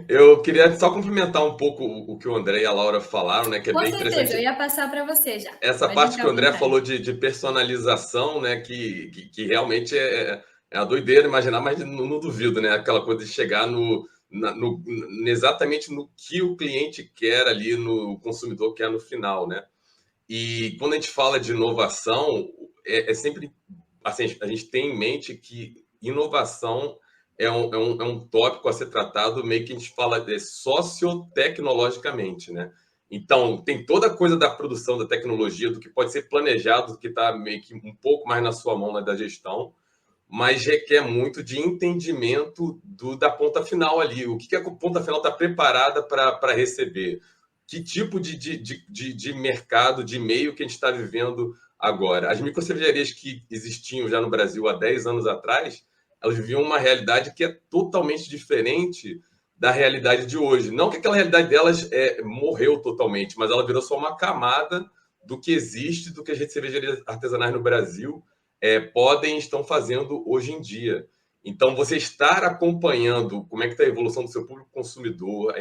Eu queria só complementar um pouco o que o André e a Laura falaram, né? Que é bem interessante. Com certeza,
eu ia passar para você já.
Essa parte que o André falou de personalização, né? Que realmente é a doideira imaginar, mas não duvido, né? Aquela coisa de chegar exatamente no que o cliente quer ali, no consumidor quer no final, né? E quando a gente fala de inovação, é sempre... Assim, a gente tem em mente que inovação é um tópico a ser tratado, meio que a gente fala sociotecnologicamente, né? Então, tem toda a coisa da produção da tecnologia, do que pode ser planejado, do que está meio que um pouco mais na sua mão, né, da gestão, mas requer muito de entendimento da ponta final ali. O que a ponta final está preparada para receber? Que tipo de mercado, de meio que a gente está vivendo agora? As microcervejarias que existiam já no Brasil há 10 anos atrás, elas viviam uma realidade que é totalmente diferente da realidade de hoje. Não que aquela realidade delas morreu totalmente, mas ela virou só uma camada do que existe, do que as redes cervejarias artesanais no Brasil estão fazendo hoje em dia. Então, você estar acompanhando como é que está a evolução do seu público consumidor,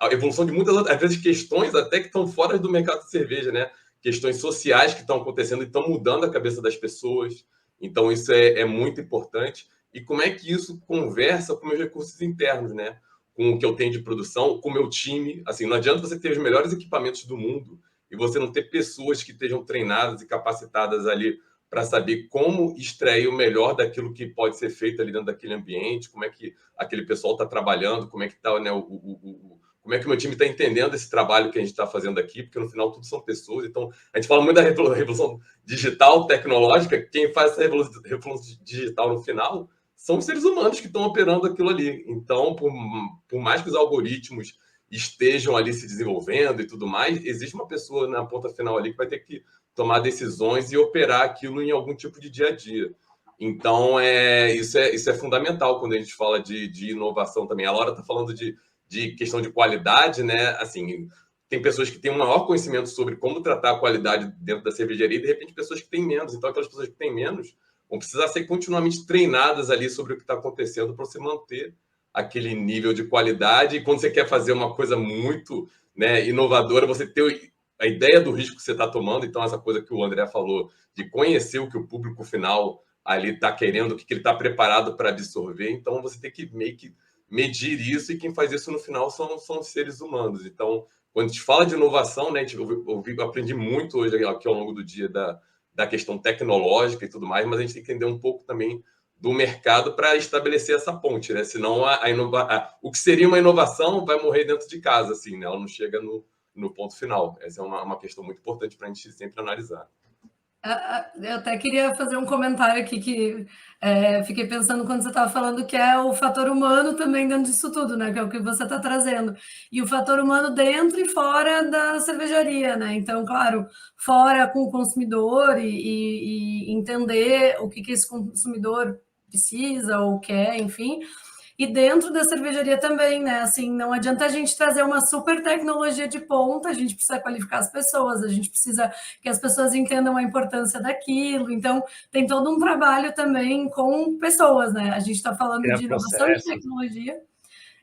a evolução de muitas outras, às vezes, questões até que estão fora do mercado de cerveja, né? Questões sociais que estão acontecendo e estão mudando a cabeça das pessoas. Então, isso é muito importante. E como é que isso conversa com meus recursos internos, né? Com o que eu tenho de produção, com o meu time. Assim, não adianta você ter os melhores equipamentos do mundo e você não ter pessoas que estejam treinadas e capacitadas ali para saber como extrair o melhor daquilo que pode ser feito ali dentro daquele ambiente, como é que aquele pessoal está trabalhando, como é que está, né, como é que o meu time está entendendo esse trabalho que a gente está fazendo aqui, porque no final tudo são pessoas. Então, a gente fala muito da revolução digital, tecnológica, quem faz essa revolução digital no final são os seres humanos que estão operando aquilo ali. Então, por mais que os algoritmos estejam ali se desenvolvendo e tudo mais, existe uma pessoa na ponta final ali que vai ter que tomar decisões e operar aquilo em algum tipo de dia a dia. Então, isso é fundamental quando a gente fala de inovação também. A Laura está falando de questão de qualidade, né? Assim, tem pessoas que têm um maior conhecimento sobre como tratar a qualidade dentro da cervejaria e, de repente, pessoas que têm menos. Então, aquelas pessoas que têm menos vão precisar ser continuamente treinadas ali sobre o que está acontecendo para você manter aquele nível de qualidade. E quando você quer fazer uma coisa muito, né, inovadora, você ter a ideia do risco que você está tomando. Então, essa coisa que o André falou, de conhecer o que o público final ali está querendo, o que ele está preparado para absorver. Então, você tem que meio que medir isso, e quem faz isso no final são os seres humanos. Então, quando a gente fala de inovação, né, eu aprendi muito hoje aqui ao longo do dia da questão tecnológica e tudo mais, mas a gente tem que entender um pouco também do mercado para estabelecer essa ponte, né? Senão o que seria uma inovação vai morrer dentro de casa, assim, né? Ela não chega no ponto final. Essa é uma questão muito importante para a gente sempre analisar.
Eu até queria fazer um comentário aqui que fiquei pensando quando você estava falando, que é o fator humano também dentro disso tudo, né? Que é o que você está trazendo. E o fator humano dentro e fora da cervejaria, né? Então, claro, fora com o consumidor e entender o que esse consumidor precisa ou quer, enfim. E dentro da cervejaria também, né? Assim, não adianta a gente trazer uma super tecnologia de ponta, a gente precisa qualificar as pessoas, a gente precisa que as pessoas entendam a importância daquilo. Então, tem todo um trabalho também com pessoas, né? A gente está falando de inovação de tecnologia.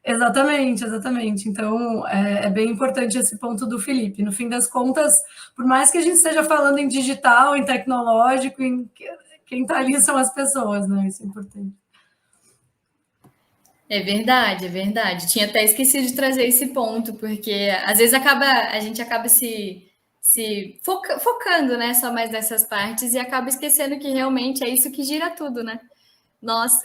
Exatamente, exatamente. Então, é bem importante esse ponto do Felipe. No fim das contas, por mais que a gente esteja falando em digital, em tecnológico, quem está ali são as pessoas, né? Isso é importante.
É verdade, é verdade. Tinha até esquecido de trazer esse ponto, porque às vezes a gente acaba se focando, né, só mais nessas partes e acaba esquecendo que realmente é isso que gira tudo, né? Nós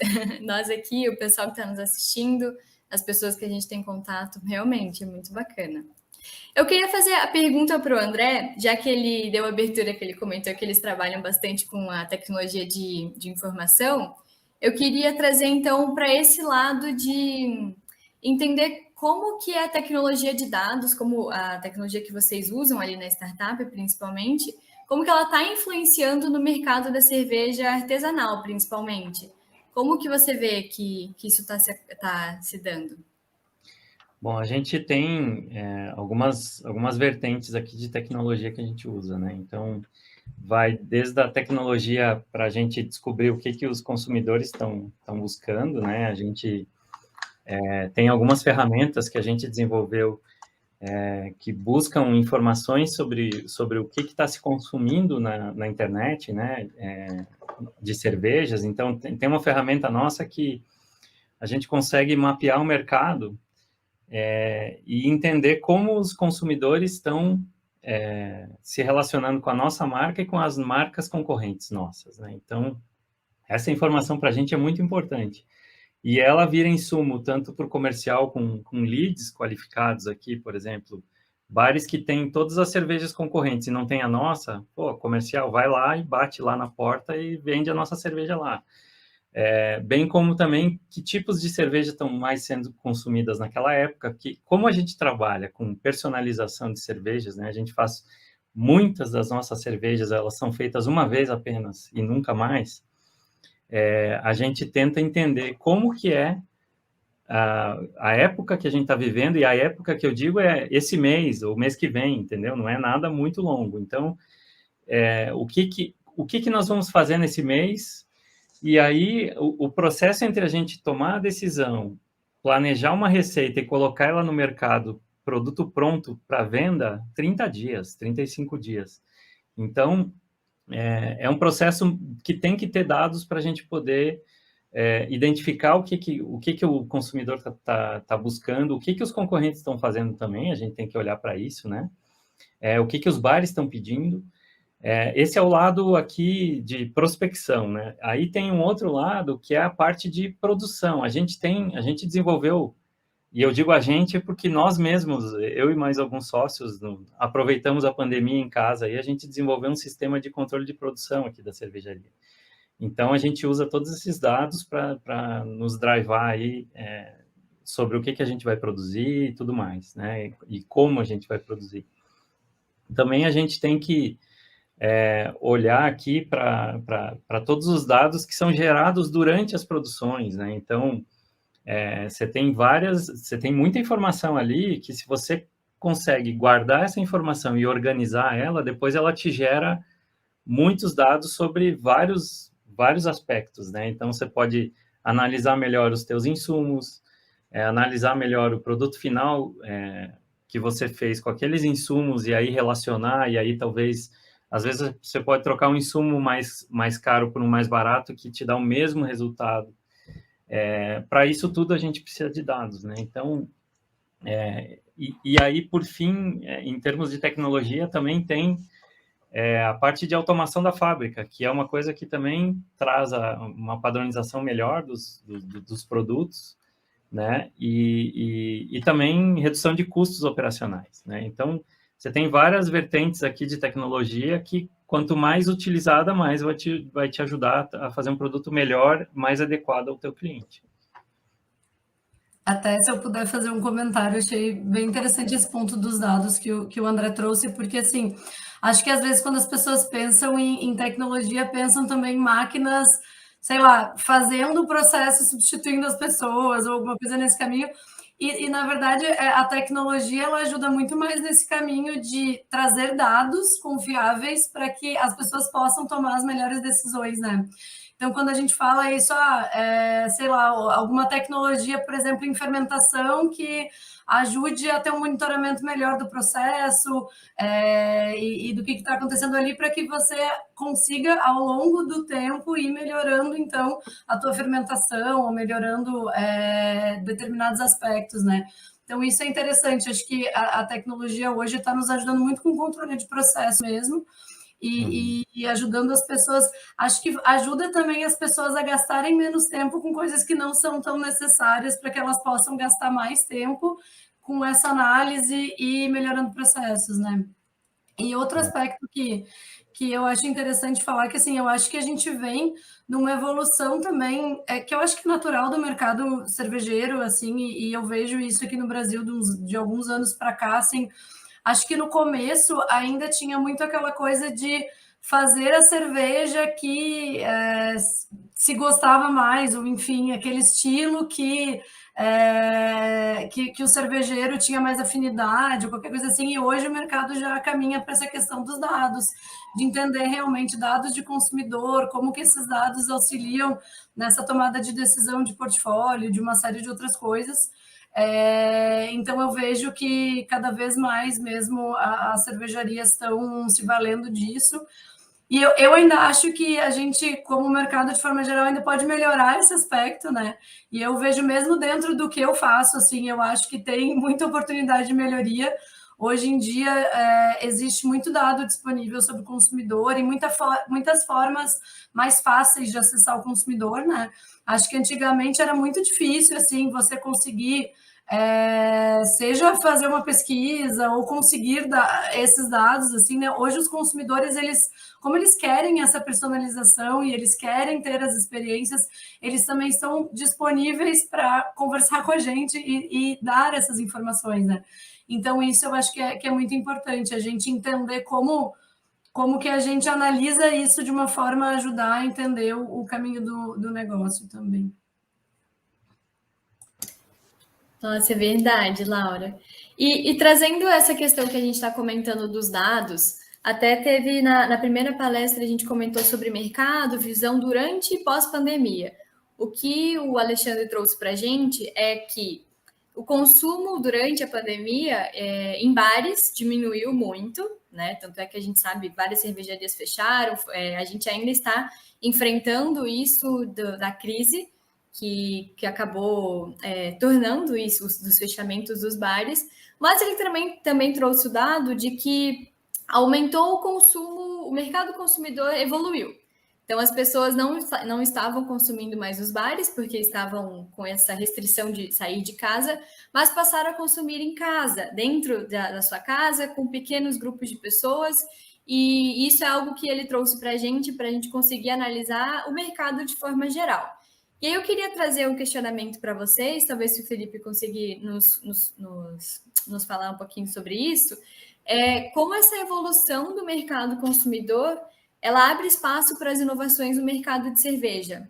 aqui, o pessoal que está nos assistindo, as pessoas que a gente tem contato, realmente é muito bacana. Eu queria fazer a pergunta para o André, já que ele deu a abertura, que ele comentou que eles trabalham bastante com a tecnologia de informação. Eu queria trazer, então, para esse lado de entender como que a tecnologia de dados, como a tecnologia que vocês usam ali na startup, principalmente, como que ela está influenciando no mercado da cerveja artesanal, principalmente. Como que você vê que isso está se dando?
Bom, a gente tem algumas vertentes aqui de tecnologia que a gente usa, né? Então, vai desde a tecnologia para a gente descobrir o que os consumidores estão buscando, né? A gente tem algumas ferramentas que a gente desenvolveu que buscam informações sobre o que está se consumindo na internet, né? De cervejas. Então, tem uma ferramenta nossa que a gente consegue mapear o mercado e entender como os consumidores estão se relacionando com a nossa marca e com as marcas concorrentes nossas, né? Então, essa informação para a gente é muito importante. E ela vira insumo tanto para o comercial com leads qualificados aqui, por exemplo, bares que têm todas as cervejas concorrentes e não tem a nossa, comercial vai lá e bate lá na porta e vende a nossa cerveja lá. bem como também que tipos de cerveja estão mais sendo consumidas naquela época, que como a gente trabalha com personalização de cervejas, né, a gente faz muitas das nossas cervejas, elas são feitas uma vez apenas e nunca mais, a gente tenta entender como que é a época que a gente está vivendo, e a época que eu digo é esse mês, ou mês que vem, entendeu? Não é nada muito longo. Então, o que nós vamos fazer nesse mês? E aí, o processo entre a gente tomar a decisão, planejar uma receita e colocar ela no mercado, produto pronto para venda, 30 dias, 35 dias. Então, é um processo que tem que ter dados para a gente poder identificar o que o consumidor tá buscando, o que os concorrentes estão fazendo também, a gente tem que olhar para isso, né? O que os bares estão pedindo. Esse é o lado aqui de prospecção, né? Aí tem um outro lado que é a parte de produção. A gente desenvolveu, e eu digo a gente porque nós mesmos, eu e mais alguns sócios, aproveitamos a pandemia em casa e a gente desenvolveu um sistema de controle de produção aqui da cervejaria. Então, a gente usa todos esses dados para nos drivar aí sobre o que a gente vai produzir e tudo mais, né? E como a gente vai produzir. Também a gente tem que olhar aqui para todos os dados que são gerados durante as produções, né? Então, você tem muita informação ali que se você consegue guardar essa informação e organizar ela, depois ela te gera muitos dados sobre vários aspectos, né? Então, você pode analisar melhor os teus insumos, analisar melhor o produto final que você fez com aqueles insumos e aí relacionar, e aí talvez, às vezes, você pode trocar um insumo mais caro por um mais barato que te dá o mesmo resultado. Para isso tudo, a gente precisa de dados, né? Então, e aí, por fim, em termos de tecnologia, também tem a parte de automação da fábrica, que é uma coisa que também traz uma padronização melhor dos produtos, né? E também redução de custos operacionais, né? Então, você tem várias vertentes aqui de tecnologia que, quanto mais utilizada, mais vai te ajudar a fazer um produto melhor, mais adequado ao teu cliente.
Até se eu puder fazer um comentário, achei bem interessante esse ponto dos dados que o André trouxe, porque, assim, acho que às vezes quando as pessoas pensam em tecnologia, pensam também em máquinas, sei lá, fazendo o processo, substituindo as pessoas, ou alguma coisa nesse caminho. E na verdade, a tecnologia ela ajuda muito mais nesse caminho de trazer dados confiáveis para que as pessoas possam tomar as melhores decisões, né? Então, quando a gente fala isso, sei lá, alguma tecnologia, por exemplo, em fermentação, que ajude a ter um monitoramento melhor do processo e do que está acontecendo ali, para que você consiga, ao longo do tempo, ir melhorando, então, a tua fermentação, ou melhorando determinados aspectos, né? Então, isso é interessante. Acho que a tecnologia hoje está nos ajudando muito com o controle de processo mesmo, e ajudando as pessoas, acho que ajuda também as pessoas a gastarem menos tempo com coisas que não são tão necessárias, para que elas possam gastar mais tempo com essa análise e melhorando processos, né? E outro aspecto que eu acho interessante falar, que assim, eu acho que a gente vem numa evolução também, que eu acho que é natural do mercado cervejeiro, assim, e eu vejo isso aqui no Brasil de alguns anos para cá, assim. Acho que no começo ainda tinha muito aquela coisa de fazer a cerveja que se gostava mais, ou enfim, aquele estilo que o cervejeiro tinha mais afinidade, ou qualquer coisa assim, e hoje o mercado já caminha para essa questão dos dados, de entender realmente dados de consumidor, como que esses dados auxiliam nessa tomada de decisão de portfólio, de uma série de outras coisas. Então eu vejo que cada vez mais mesmo as cervejarias estão se valendo disso, e eu ainda acho que a gente, como mercado de forma geral, ainda pode melhorar esse aspecto, né? E eu vejo mesmo dentro do que eu faço, assim, eu acho que tem muita oportunidade de melhoria. Hoje em dia existe muito dado disponível sobre o consumidor e muitas formas mais fáceis de acessar o consumidor, né? Acho que antigamente era muito difícil, assim, você conseguir seja fazer uma pesquisa ou conseguir esses dados, assim, né? Hoje os consumidores, como eles querem essa personalização e eles querem ter as experiências, eles também estão disponíveis para conversar com a gente e dar essas informações, né? Então, isso eu acho que é muito importante, a gente entender como que a gente analisa isso de uma forma a ajudar a entender o caminho do negócio também.
Nossa, é verdade, Laura. E trazendo essa questão que a gente está comentando dos dados, até teve na primeira palestra a gente comentou sobre mercado, visão durante e pós-pandemia. O que o Alexandre trouxe para a gente é que o consumo durante a pandemia em bares diminuiu muito, né? Tanto é que a gente sabe várias cervejarias fecharam, a gente ainda está enfrentando isso da crise que acabou tornando isso dos fechamentos dos bares, mas ele também trouxe o dado de que aumentou o consumo, o mercado consumidor evoluiu. Então, as pessoas não estavam consumindo mais os bares, porque estavam com essa restrição de sair de casa, mas passaram a consumir em casa, dentro da sua casa, com pequenos grupos de pessoas, e isso é algo que ele trouxe para a gente conseguir analisar o mercado de forma geral. E aí eu queria trazer um questionamento para vocês, talvez se o Felipe conseguir nos falar um pouquinho sobre isso, como essa evolução do mercado consumidor ela abre espaço para as inovações no mercado de cerveja.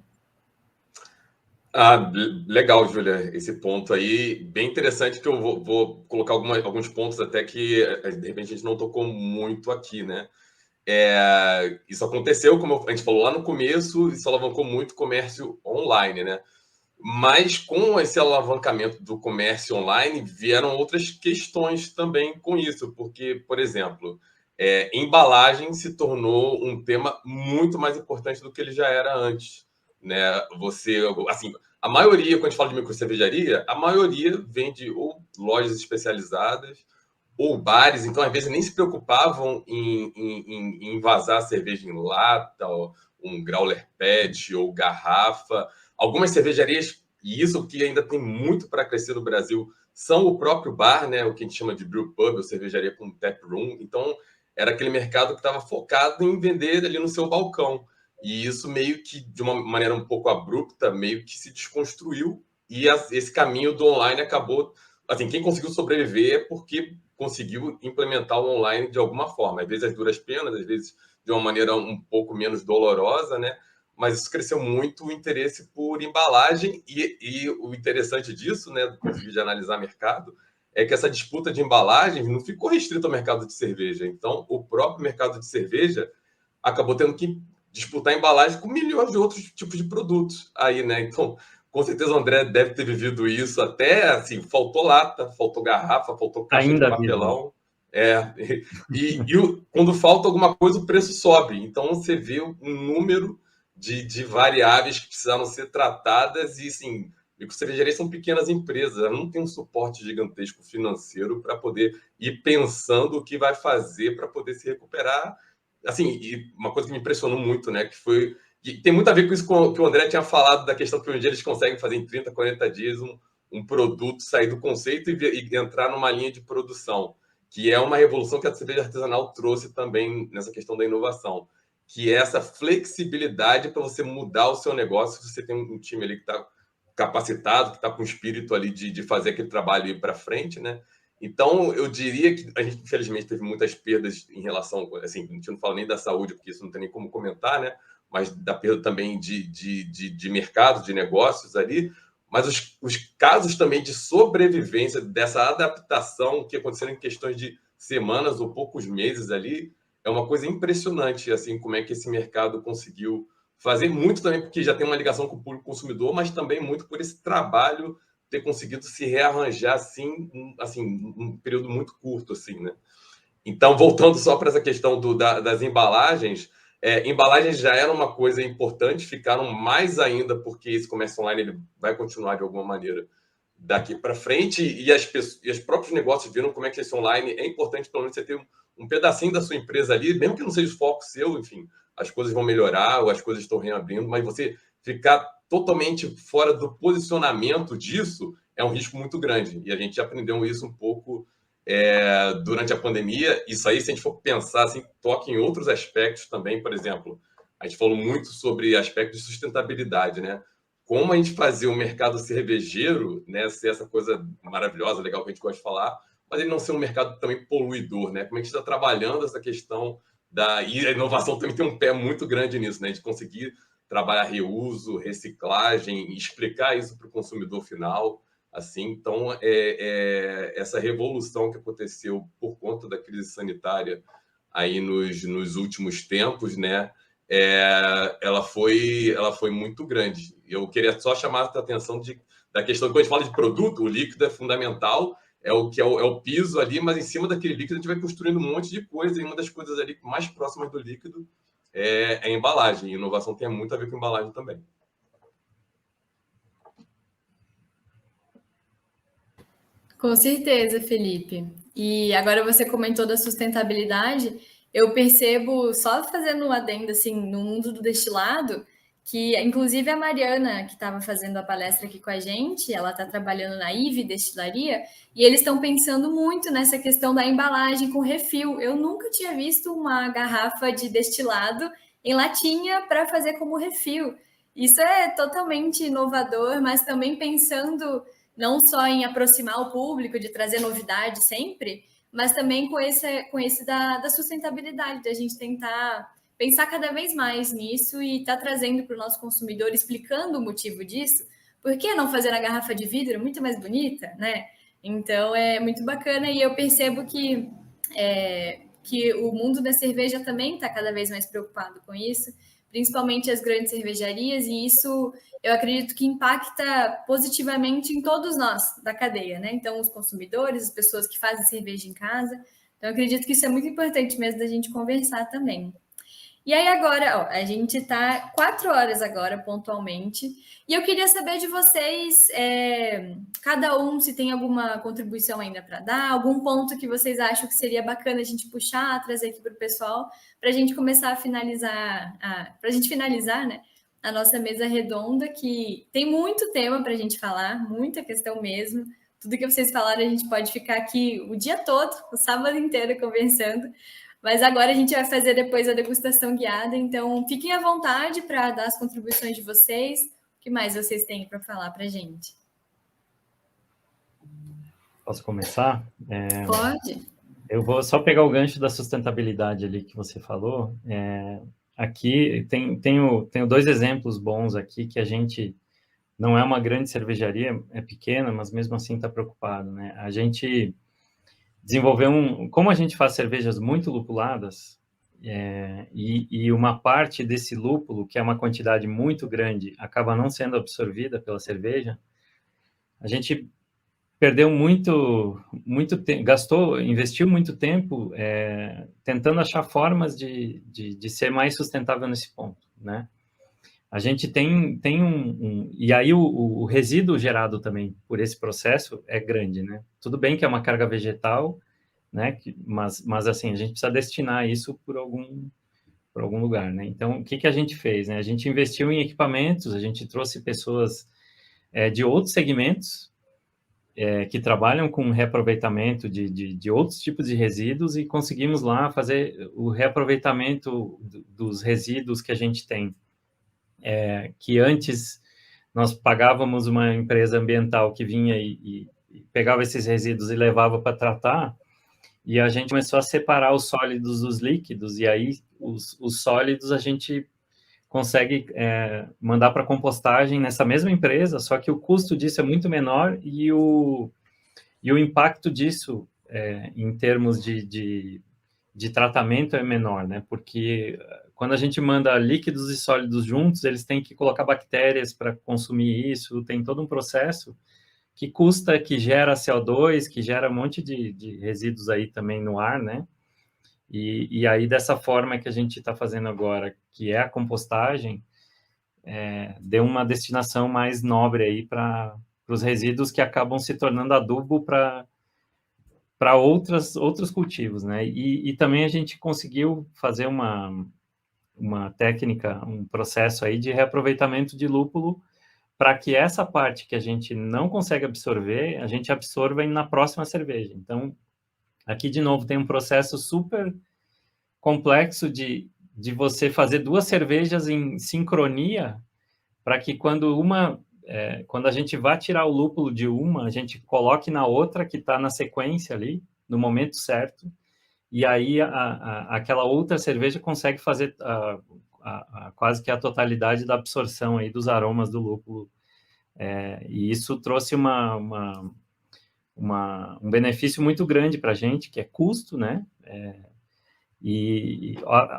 Legal, Júlia, esse ponto aí, bem interessante, que eu vou colocar alguns pontos até que, de repente, a gente não tocou muito aqui, né? Isso aconteceu, como a gente falou lá no começo, isso alavancou muito o comércio online, né? Mas com esse alavancamento do comércio online, vieram outras questões também com isso, porque, por exemplo, embalagem se tornou um tema muito mais importante do que ele já era antes, né? Assim, a maioria, quando a gente fala de microcervejaria, a maioria vende ou lojas especializadas ou bares, então às vezes nem se preocupavam em vazar cerveja em lata, ou um growler pet ou garrafa. Algumas cervejarias, e isso que ainda tem muito para crescer no Brasil, são o próprio bar, né? O que a gente chama de brew pub, ou cervejaria com tap room. Então era aquele mercado que estava focado em vender ali no seu balcão. E isso meio que, de uma maneira um pouco abrupta, meio que se desconstruiu. E esse caminho do online acabou... Assim, quem conseguiu sobreviver é porque conseguiu implementar o online de alguma forma. Às vezes as duras penas, às vezes de uma maneira um pouco menos dolorosa, né? Mas isso cresceu muito o interesse por embalagem. E o interessante disso, né, do ponto de vista de analisar mercado, é que essa disputa de embalagens não ficou restrita ao mercado de cerveja. Então, o próprio mercado de cerveja acabou tendo que disputar embalagem com milhões de outros tipos de produtos aí, né? Então, com certeza o André deve ter vivido isso até, assim, faltou lata, faltou garrafa, faltou caixa de papelão. Quando falta alguma coisa, o preço sobe. Então, você vê um número de variáveis que precisaram ser tratadas e, assim, microcervejarias são pequenas empresas, elas não têm um suporte gigantesco financeiro para poder ir pensando o que vai fazer para poder se recuperar. Assim, e uma coisa que me impressionou muito, né, que foi... E tem muito a ver com isso que o André tinha falado, da questão que hoje em dia eles conseguem fazer em 30, 40 dias um produto sair do conceito e entrar numa linha de produção, que é uma revolução que a cerveja artesanal trouxe também nessa questão da inovação, que é essa flexibilidade para você mudar o seu negócio, se você tem um time ali que está capacitado, que está com o espírito ali de fazer aquele trabalho ir para frente, né? Então, eu diria que a gente, infelizmente, teve muitas perdas em relação... Assim, a gente não fala nem da saúde, porque isso não tem nem como comentar, né? Mas da perda também de mercado, de negócios ali, mas os casos também de sobrevivência, dessa adaptação que aconteceram em questões de semanas ou poucos meses ali, é uma coisa impressionante, assim, como é que esse mercado conseguiu fazer, muito também porque já tem uma ligação com o público consumidor, mas também muito por esse trabalho ter conseguido se rearranjar, assim, um período muito curto, assim, né? Então, voltando só para essa questão das embalagens, embalagens já era uma coisa importante, ficaram mais ainda porque esse comércio online ele vai continuar de alguma maneira daqui para frente e os próprios negócios viram como é que esse online é importante, pelo menos você ter um pedacinho da sua empresa ali, mesmo que não seja o foco seu, enfim, as coisas vão melhorar ou as coisas estão reabrindo, mas você ficar totalmente fora do posicionamento disso é um risco muito grande. E a gente aprendeu isso um pouco durante a pandemia. Isso aí, se a gente for pensar, assim, toca em outros aspectos também. Por exemplo, a gente falou muito sobre aspectos de sustentabilidade, né? Como a gente fazer o mercado cervejeiro, né, ser essa coisa maravilhosa, legal que a gente gosta de falar, mas ele não ser um mercado também poluidor, né? Como a gente está trabalhando essa questão e a inovação também tem um pé muito grande nisso, né? De conseguir trabalhar reuso, reciclagem, explicar isso para o consumidor final, assim. Então, essa revolução que aconteceu por conta da crise sanitária aí nos últimos tempos, né? Ela foi muito grande. Eu queria só chamar a atenção da questão, quando a gente fala de produto, o líquido é fundamental, é o piso ali, mas em cima daquele líquido a gente vai construindo um monte de coisa, e uma das coisas ali mais próximas do líquido é a embalagem. Inovação tem muito a ver com embalagem também.
Com certeza, Felipe. E agora você comentou da sustentabilidade, eu percebo, só fazendo um adendo assim, no mundo do destilado, que inclusive a Mariana, que estava fazendo a palestra aqui com a gente, ela está trabalhando na IVE Destilaria, e eles estão pensando muito nessa questão da embalagem com refil. Eu nunca tinha visto uma garrafa de destilado em latinha para fazer como refil. Isso é totalmente inovador, mas também pensando não só em aproximar o público, de trazer novidade sempre, mas também com esse da sustentabilidade, da gente tentar pensar cada vez mais nisso e estar trazendo para o nosso consumidor, explicando o motivo disso. Por que não fazer a garrafa de vidro muito mais bonita, né? Então, é muito bacana e eu percebo que o mundo da cerveja também está cada vez mais preocupado com isso, principalmente as grandes cervejarias, e isso eu acredito que impacta positivamente em todos nós da cadeia, né? Então, os consumidores, as pessoas que fazem cerveja em casa. Então, eu acredito que isso é muito importante mesmo da gente conversar também. E aí agora, a gente está 4 horas agora, pontualmente, e eu queria saber de vocês, cada um, se tem alguma contribuição ainda para dar, algum ponto que vocês acham que seria bacana a gente puxar, trazer aqui para o pessoal, para a gente começar a finalizar, para a gente finalizar, né, a nossa mesa redonda, que tem muito tema para a gente falar, muita questão mesmo. Tudo que vocês falaram, a gente pode ficar aqui o dia todo, o sábado inteiro conversando. Mas agora a gente vai fazer depois a degustação guiada, então fiquem à vontade para dar as contribuições de vocês. O que mais vocês têm para falar para a gente?
Posso começar?
Pode.
Eu vou só pegar o gancho da sustentabilidade ali que você falou. Aqui tenho 2 exemplos bons aqui que a gente não é uma grande cervejaria, é pequena, mas mesmo assim está preocupado, né? A gente desenvolveu como a gente faz cervejas muito lupuladas, e uma parte desse lúpulo, que é uma quantidade muito grande, acaba não sendo absorvida pela cerveja, a gente perdeu muito tempo, investiu muito tempo tentando achar formas de ser mais sustentável nesse ponto, né? A gente tem e aí o resíduo gerado também por esse processo é grande, né? Tudo bem que é uma carga vegetal, né? Mas assim, a gente precisa destinar isso por algum lugar, né? Então, o que a gente fez, né? A gente investiu em equipamentos, a gente trouxe pessoas de outros segmentos que trabalham com reaproveitamento de outros tipos de resíduos, e conseguimos lá fazer o reaproveitamento dos resíduos que a gente tem. Que antes nós pagávamos uma empresa ambiental que vinha e pegava esses resíduos e levava para tratar, e a gente começou a separar os sólidos dos líquidos, e aí os sólidos a gente consegue mandar para compostagem nessa mesma empresa, só que o custo disso é muito menor e o impacto disso em termos de tratamento é menor, né? Porque quando a gente manda líquidos e sólidos juntos, eles têm que colocar bactérias para consumir isso, tem todo um processo que custa, que gera CO2, que gera um monte de resíduos aí também no ar, né? E aí, dessa forma que a gente está fazendo agora, que é a compostagem, deu uma destinação mais nobre aí para os resíduos que acabam se tornando adubo para outros cultivos, né? E também a gente conseguiu fazer uma técnica, um processo aí de reaproveitamento de lúpulo para que essa parte que a gente não consegue absorver, a gente absorva na próxima cerveja. Então, aqui, de novo, tem um processo super complexo de você fazer 2 cervejas em sincronia, para que quando a gente vai tirar o lúpulo de uma, a gente coloque na outra que está na sequência ali, no momento certo, e aí aquela outra cerveja consegue fazer quase que a totalidade da absorção aí dos aromas do lúpulo. E isso trouxe um benefício muito grande para a gente, que é custo, né?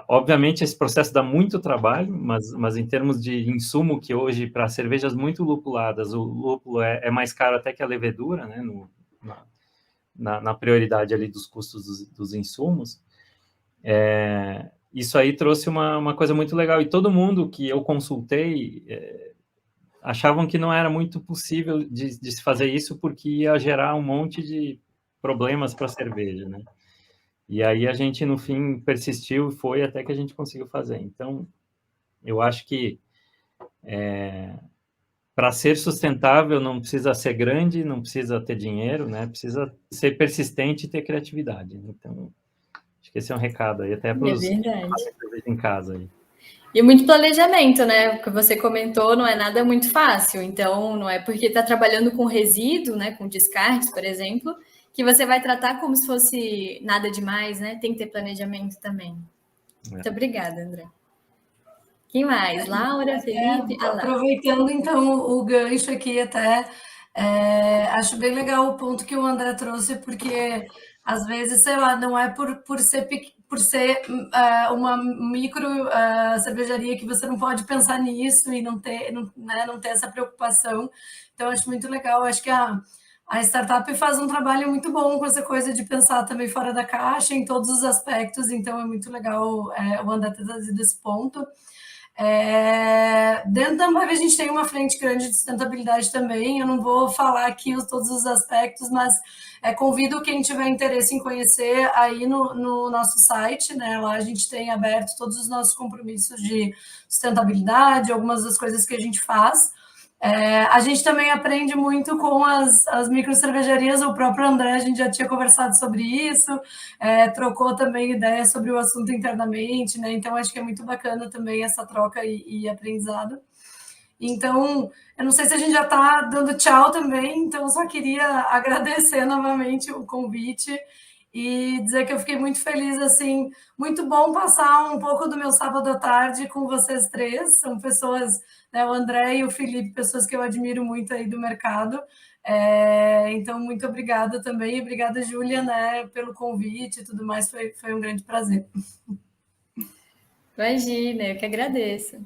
Obviamente, esse processo dá muito trabalho, mas em termos de insumo, que hoje, para cervejas muito lupuladas, o lúpulo é mais caro até que a levedura, né? Na prioridade ali dos custos dos insumos, isso aí trouxe uma coisa muito legal. E todo mundo que eu consultei achavam que não era muito possível de se fazer isso, porque ia gerar um monte de problemas para a cerveja, né? E aí a gente, no fim, persistiu e foi até que a gente conseguiu fazer. Então, eu acho que para ser sustentável não precisa ser grande, não precisa ter dinheiro, né? Precisa ser persistente e ter criatividade. Então, acho que esse é um recado aí, até para os em casa aí.
E muito planejamento, né? O que você comentou não é nada muito fácil. Então, não é porque está trabalhando com resíduo, né? Com descartes, por exemplo, que você vai tratar como se fosse nada demais, né? Tem que ter planejamento também. Muito obrigada, André. Quem mais? Laura, Felipe?
Aproveitando, então, o gancho aqui até, acho bem legal o ponto que o André trouxe, porque, às vezes, sei lá, não é por ser uma micro cervejaria que você não pode pensar nisso e não ter essa preocupação. Então, acho muito legal. Acho que a startup faz um trabalho muito bom com essa coisa de pensar também fora da caixa, em todos os aspectos. Então, é muito legal o André ter trazido esse ponto. Dentro da Ambev a gente tem uma frente grande de sustentabilidade também. Eu não vou falar aqui todos os aspectos, mas convido quem tiver interesse em conhecer aí no nosso site, né? Lá a gente tem aberto todos os nossos compromissos de sustentabilidade, algumas das coisas que a gente faz. A gente também aprende muito com as microcervejarias. O próprio André, a gente já tinha conversado sobre isso, trocou também ideias sobre o assunto internamente, né? Então, acho que é muito bacana também essa troca e aprendizado. Então, eu não sei se a gente já está dando tchau também, então só queria agradecer novamente o convite e dizer que eu fiquei muito feliz, assim, muito bom passar um pouco do meu sábado à tarde com vocês três. São pessoas, né, o André e o Felipe, pessoas que eu admiro muito aí do mercado. Então, muito obrigada também. Obrigada, Júlia, né, pelo convite e tudo mais. Foi um grande prazer.
Imagina, eu que agradeço.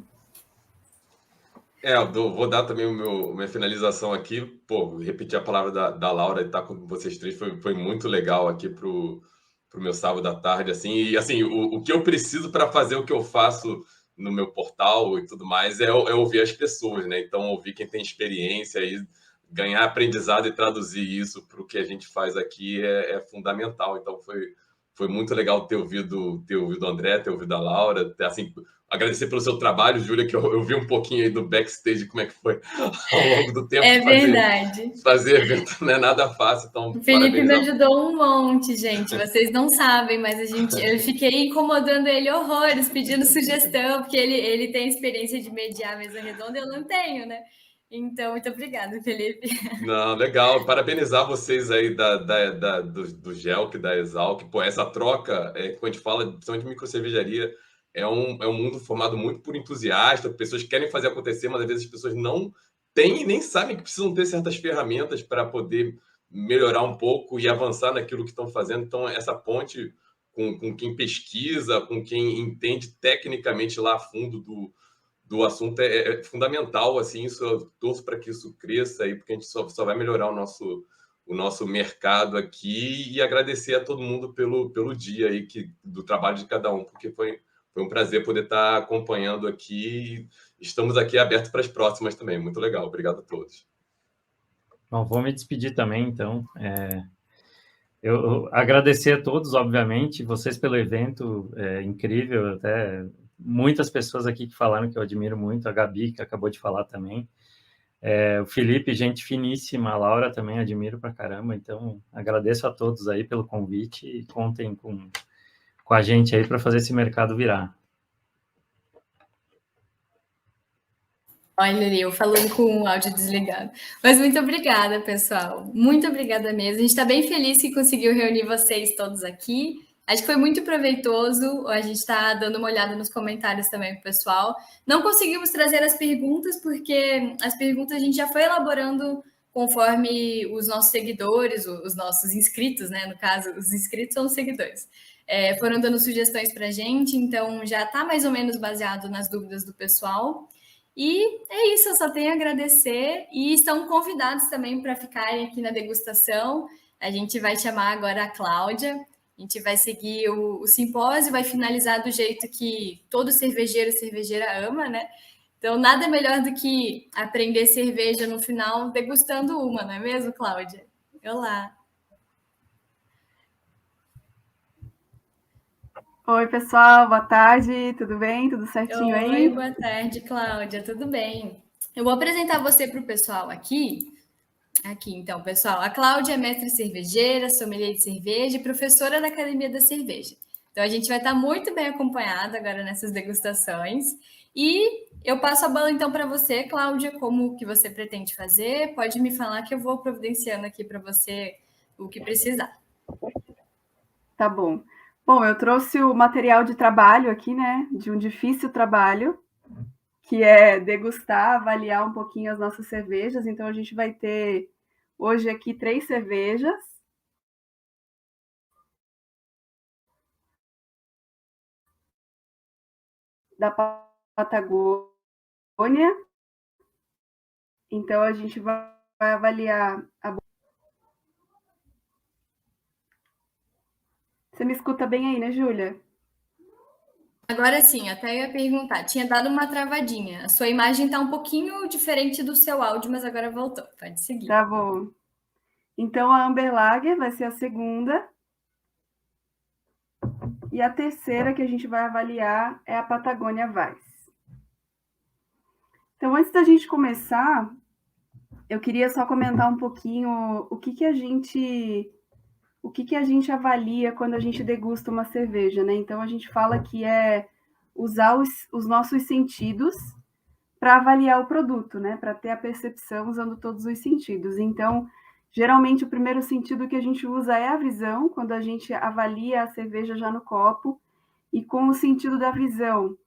Vou dar também minha finalização aqui. Pô, repetir a palavra da Laura e estar com vocês três foi muito legal aqui pro meu sábado à tarde, assim. E, assim, o que eu preciso para fazer o que eu faço no meu portal e tudo mais é ouvir as pessoas, né? Então, ouvir quem tem experiência e ganhar aprendizado e traduzir isso para o que a gente faz aqui é fundamental. Então, foi muito legal ter ouvido o André, ter ouvido a Laura, assim, agradecer pelo seu trabalho, Júlia, que eu vi um pouquinho aí do backstage, como é que foi ao longo do tempo.
Verdade.
Fazer evento não é nada fácil, então...
O Felipe me ajudou um monte, gente. Vocês não sabem, mas eu fiquei incomodando ele horrores, pedindo sugestão, porque ele tem experiência de mediar a mesa redonda e eu não tenho, né? Então, muito obrigada, Felipe.
Não, legal. Parabenizar vocês aí do GELC, da Exalc. Pô, essa troca, quando a gente fala, principalmente de microcervejaria, é um mundo formado muito por entusiastas, pessoas que querem fazer acontecer, mas às vezes as pessoas não têm e nem sabem que precisam ter certas ferramentas para poder melhorar um pouco e avançar naquilo que estão fazendo. Então, essa ponte com quem pesquisa, com quem entende tecnicamente lá a fundo do assunto é fundamental, assim, isso eu torço para que isso cresça aí, porque a gente só vai melhorar o nosso mercado aqui, e agradecer a todo mundo pelo dia aí do trabalho de cada um, porque foi um prazer poder estar acompanhando aqui. Estamos aqui abertos para as próximas também. Muito legal. Obrigado a todos.
Bom, vou me despedir também, então. Eu agradecer a todos, obviamente, vocês pelo evento incrível, até muitas pessoas aqui que falaram que eu admiro muito, a Gabi, que acabou de falar também, o Felipe, gente finíssima, a Laura também admiro pra caramba, então agradeço a todos aí pelo convite e contem com a gente aí para fazer esse mercado virar.
Olha ali, eu falando com o áudio desligado. Mas muito obrigada, pessoal. Muito obrigada mesmo. A gente está bem feliz que conseguiu reunir vocês todos aqui. Acho que foi muito proveitoso. A gente está dando uma olhada nos comentários também pro pessoal. Não conseguimos trazer as perguntas, porque as perguntas a gente já foi elaborando conforme os nossos seguidores, os nossos inscritos, né? No caso, os inscritos são os seguidores. Foram dando sugestões para a gente, então já está mais ou menos baseado nas dúvidas do pessoal. E é isso, eu só tenho a agradecer e estão convidados também para ficarem aqui na degustação. A gente vai chamar agora a Cláudia, a gente vai seguir o simpósio, vai finalizar do jeito que todo cervejeiro e cervejeira ama, né? Então, nada melhor do que aprender cerveja no final degustando uma, não é mesmo, Cláudia? Olá!
Oi, pessoal, boa tarde, tudo bem? Tudo certinho aí?
Oi, boa tarde, Cláudia, tudo bem? Eu vou apresentar você para o pessoal aqui. Aqui, então, pessoal, a Cláudia é mestre cervejeira, sommelier de cerveja e professora da Academia da Cerveja. Então, a gente vai estar muito bem acompanhado agora nessas degustações. E eu passo a bola, então, para você, Cláudia, como que você pretende fazer. Pode me falar que eu vou providenciando aqui para você o que precisar.
Tá bom. Bom, eu trouxe o material de trabalho aqui, né, de um difícil trabalho, que é degustar, avaliar um pouquinho as nossas cervejas. Então, a gente vai ter hoje aqui 3 cervejas. Da Patagônia. Então, a gente vai avaliar a... Você me escuta bem aí, né, Júlia?
Agora sim, até ia perguntar. Tinha dado uma travadinha. A sua imagem está um pouquinho diferente do seu áudio, mas agora voltou. Pode seguir.
Tá bom. Então, a Amber Lager vai ser a segunda. E a terceira que a gente vai avaliar é a Patagônia Weiss. Então, antes da gente começar, eu queria só comentar um pouquinho o que a gente avalia quando a gente degusta uma cerveja, né? Então, a gente fala que é usar os nossos sentidos para avaliar o produto, né? Para ter a percepção usando todos os sentidos. Então, geralmente, o primeiro sentido que a gente usa é a visão, quando a gente avalia a cerveja já no copo. E com o sentido da visão,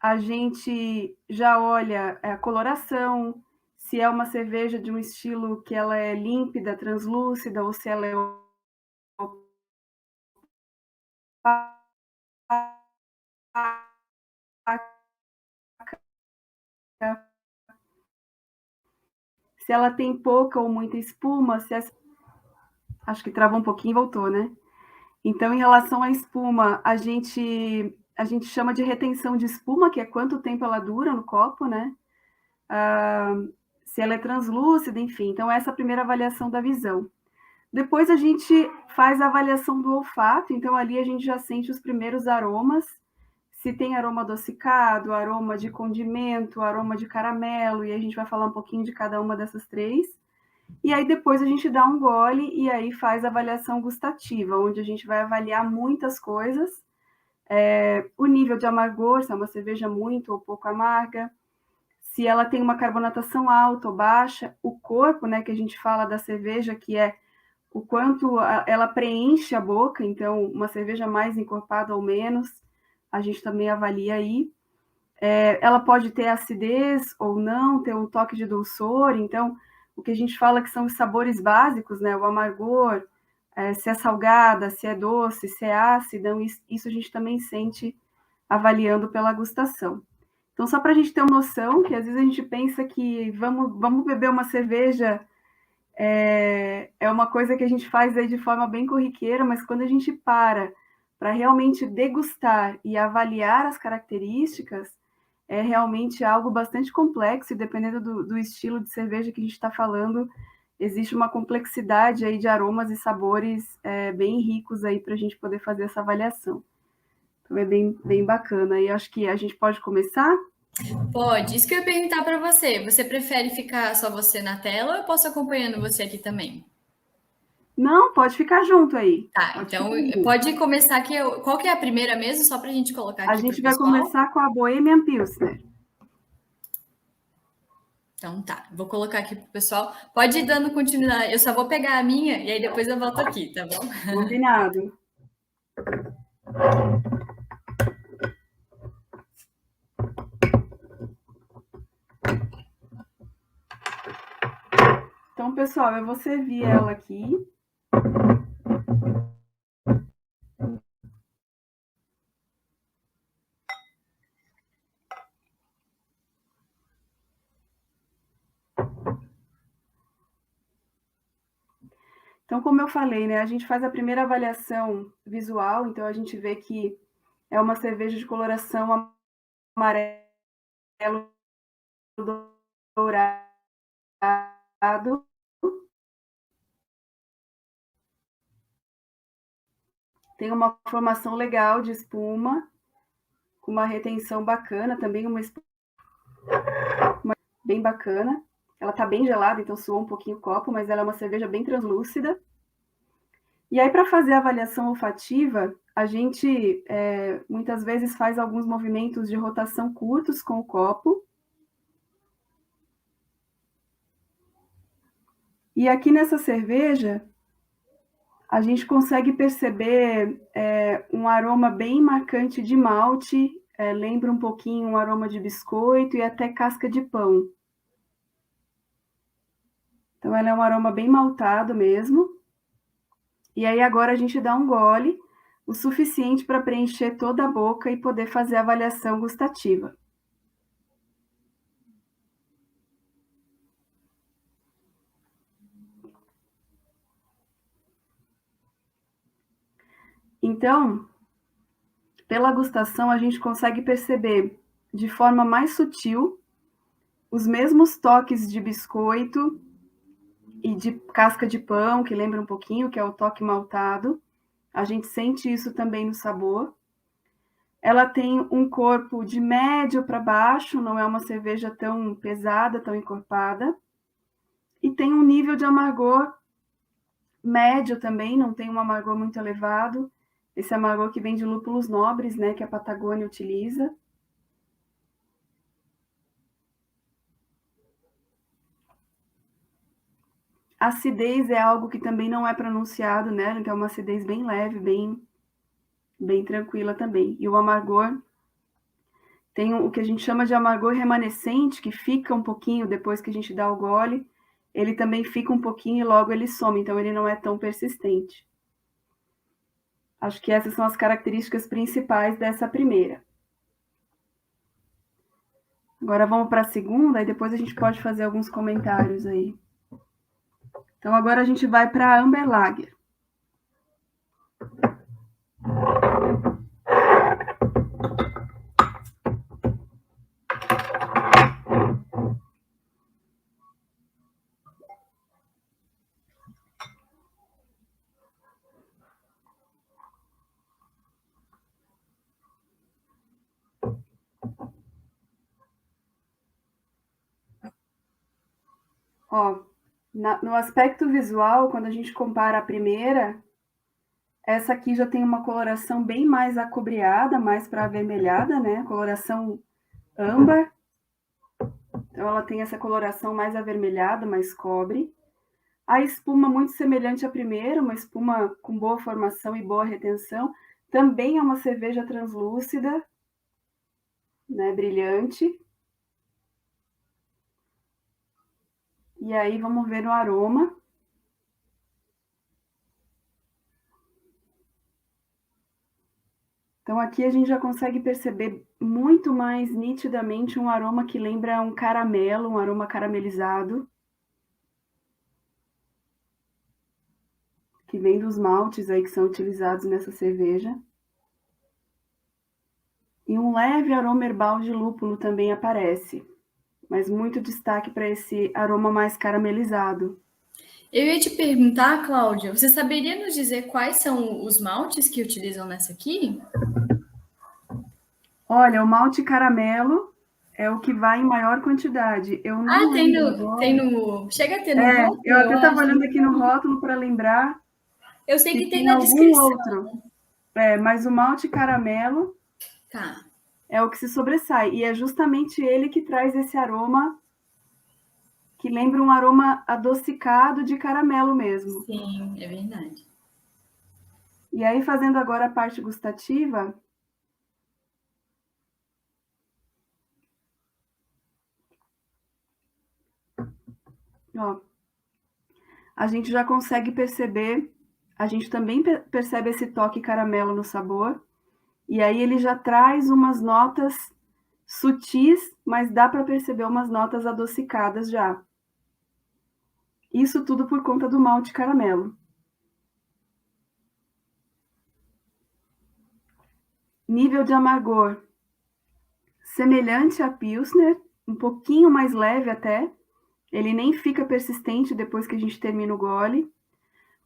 a gente já olha a coloração, se é uma cerveja de um estilo que ela é límpida, translúcida, ou se ela é se ela tem pouca ou muita espuma, se é... Acho que travou um pouquinho e voltou, né? Então, em relação à espuma, a gente chama de retenção de espuma, que é quanto tempo ela dura no copo, né? Se ela é translúcida, enfim. Então, essa é a primeira avaliação da visão. Depois, a gente faz a avaliação do olfato. Então, ali a gente já sente os primeiros aromas. Se tem aroma adocicado, aroma de condimento, aroma de caramelo. E a gente vai falar um pouquinho de cada uma dessas 3. E aí depois a gente dá um gole e aí faz a avaliação gustativa, onde a gente vai avaliar muitas coisas. O nível de amargor, se é uma cerveja muito ou pouco amarga, se ela tem uma carbonatação alta ou baixa, o corpo, né, que a gente fala da cerveja, que é o quanto ela preenche a boca, então uma cerveja mais encorpada ou menos, a gente também avalia aí. Ela pode ter acidez ou não, ter um toque de dulçor, então o que a gente fala que são os sabores básicos, né? O amargor, se é salgada, se é doce, se é ácida, isso a gente também sente avaliando pela gustação. Então, só para a gente ter uma noção, que às vezes a gente pensa que vamos beber uma cerveja, é uma coisa que a gente faz aí de forma bem corriqueira, mas quando a gente para realmente degustar e avaliar as características, é realmente algo bastante complexo e dependendo do estilo de cerveja que a gente está falando, existe uma complexidade aí de aromas e sabores bem ricos aí para a gente poder fazer essa avaliação. Então é bem bacana. E acho que a gente pode começar?
Pode. Isso que eu ia perguntar para você. Você prefere ficar só você na tela ou eu posso acompanhando você aqui também?
Não, pode ficar junto aí.
Tá, então pode começar aqui. Qual que é a primeira mesmo, só para a gente colocar aqui.
A gente vai começar com a Bohemian Pilsner.
Então tá, vou colocar aqui pro pessoal. Pode ir dando continuidade. Eu só vou pegar a minha e aí depois eu volto aqui, tá bom?
Combinado. Então, pessoal, eu vou servir ela aqui. Então, como eu falei, né, a gente faz a primeira avaliação visual, então a gente vê que é uma cerveja de coloração amarelo dourado. Tem uma formação legal de espuma, com uma retenção bacana, também uma espuma bem bacana. Ela tá bem gelada, então suou um pouquinho o copo, mas ela é uma cerveja bem translúcida. E aí, para fazer a avaliação olfativa, a gente muitas vezes faz alguns movimentos de rotação curtos com o copo. E aqui nessa cerveja, a gente consegue perceber um aroma bem marcante de malte, lembra um pouquinho um aroma de biscoito e até casca de pão. Então, ela é um aroma bem maltado mesmo. E aí, agora a gente dá um gole, o suficiente para preencher toda a boca e poder fazer a avaliação gustativa. Então, pela gustação, a gente consegue perceber de forma mais sutil os mesmos toques de biscoito e de casca de pão, que lembra um pouquinho, que é o toque maltado. A gente sente isso também no sabor. Ela tem um corpo de médio para baixo, não é uma cerveja tão pesada, tão encorpada. E tem um nível de amargor médio também, não tem um amargor muito elevado. Esse amargor que vem de lúpulos nobres, né, que a Patagônia utiliza. A acidez é algo que também não é pronunciado nela, então é uma acidez bem leve, bem tranquila também. E o amargor tem o que a gente chama de amargor remanescente, que fica um pouquinho depois que a gente dá o gole. Ele também fica um pouquinho e logo ele some, então ele não é tão persistente. Acho que essas são as características principais dessa primeira. Agora vamos para a segunda e depois a gente pode fazer alguns comentários aí. Então agora a gente vai para a Amber Lager. Ó, no aspecto visual, quando a gente compara a primeira, essa aqui já tem uma coloração bem mais acobreada, mais para avermelhada, né? Coloração âmbar. Então, ela tem essa coloração mais avermelhada, mais cobre. A espuma muito semelhante à primeira, uma espuma com boa formação e boa retenção. Também é uma cerveja translúcida, né? Brilhante. E aí, vamos ver o aroma. Então, aqui a gente já consegue perceber muito mais nitidamente um aroma que lembra um caramelo, um aroma caramelizado. Que vem dos maltes aí que são utilizados nessa cerveja. E um leve aroma herbal de lúpulo também aparece. Mas muito destaque para esse aroma mais caramelizado.
Eu ia te perguntar, Cláudia, você saberia nos dizer quais são os maltes que utilizam nessa aqui?
Olha, o malte caramelo é o que vai em maior quantidade. Eu não
tem
lembro
no,
agora.
tem no. Chega a ter no rótulo,
Eu até estava
acho.
olhando aqui no rótulo para lembrar
Eu sei
se
que tem
tem
na
algum
descrição.
outro. Mas o malte caramelo
Tá.
é o que se sobressai. E é justamente ele que traz esse aroma que lembra um aroma adocicado de caramelo mesmo.
Sim, é verdade.
E aí, fazendo agora a parte gustativa, ó, a gente já consegue perceber, a gente também percebe esse toque caramelo no sabor, e aí ele já traz umas notas sutis, mas dá para perceber umas notas adocicadas já. Isso tudo por conta do malte caramelo. Nível de amargor semelhante a Pilsner, um pouquinho mais leve até. Ele nem fica persistente depois que a gente termina o gole.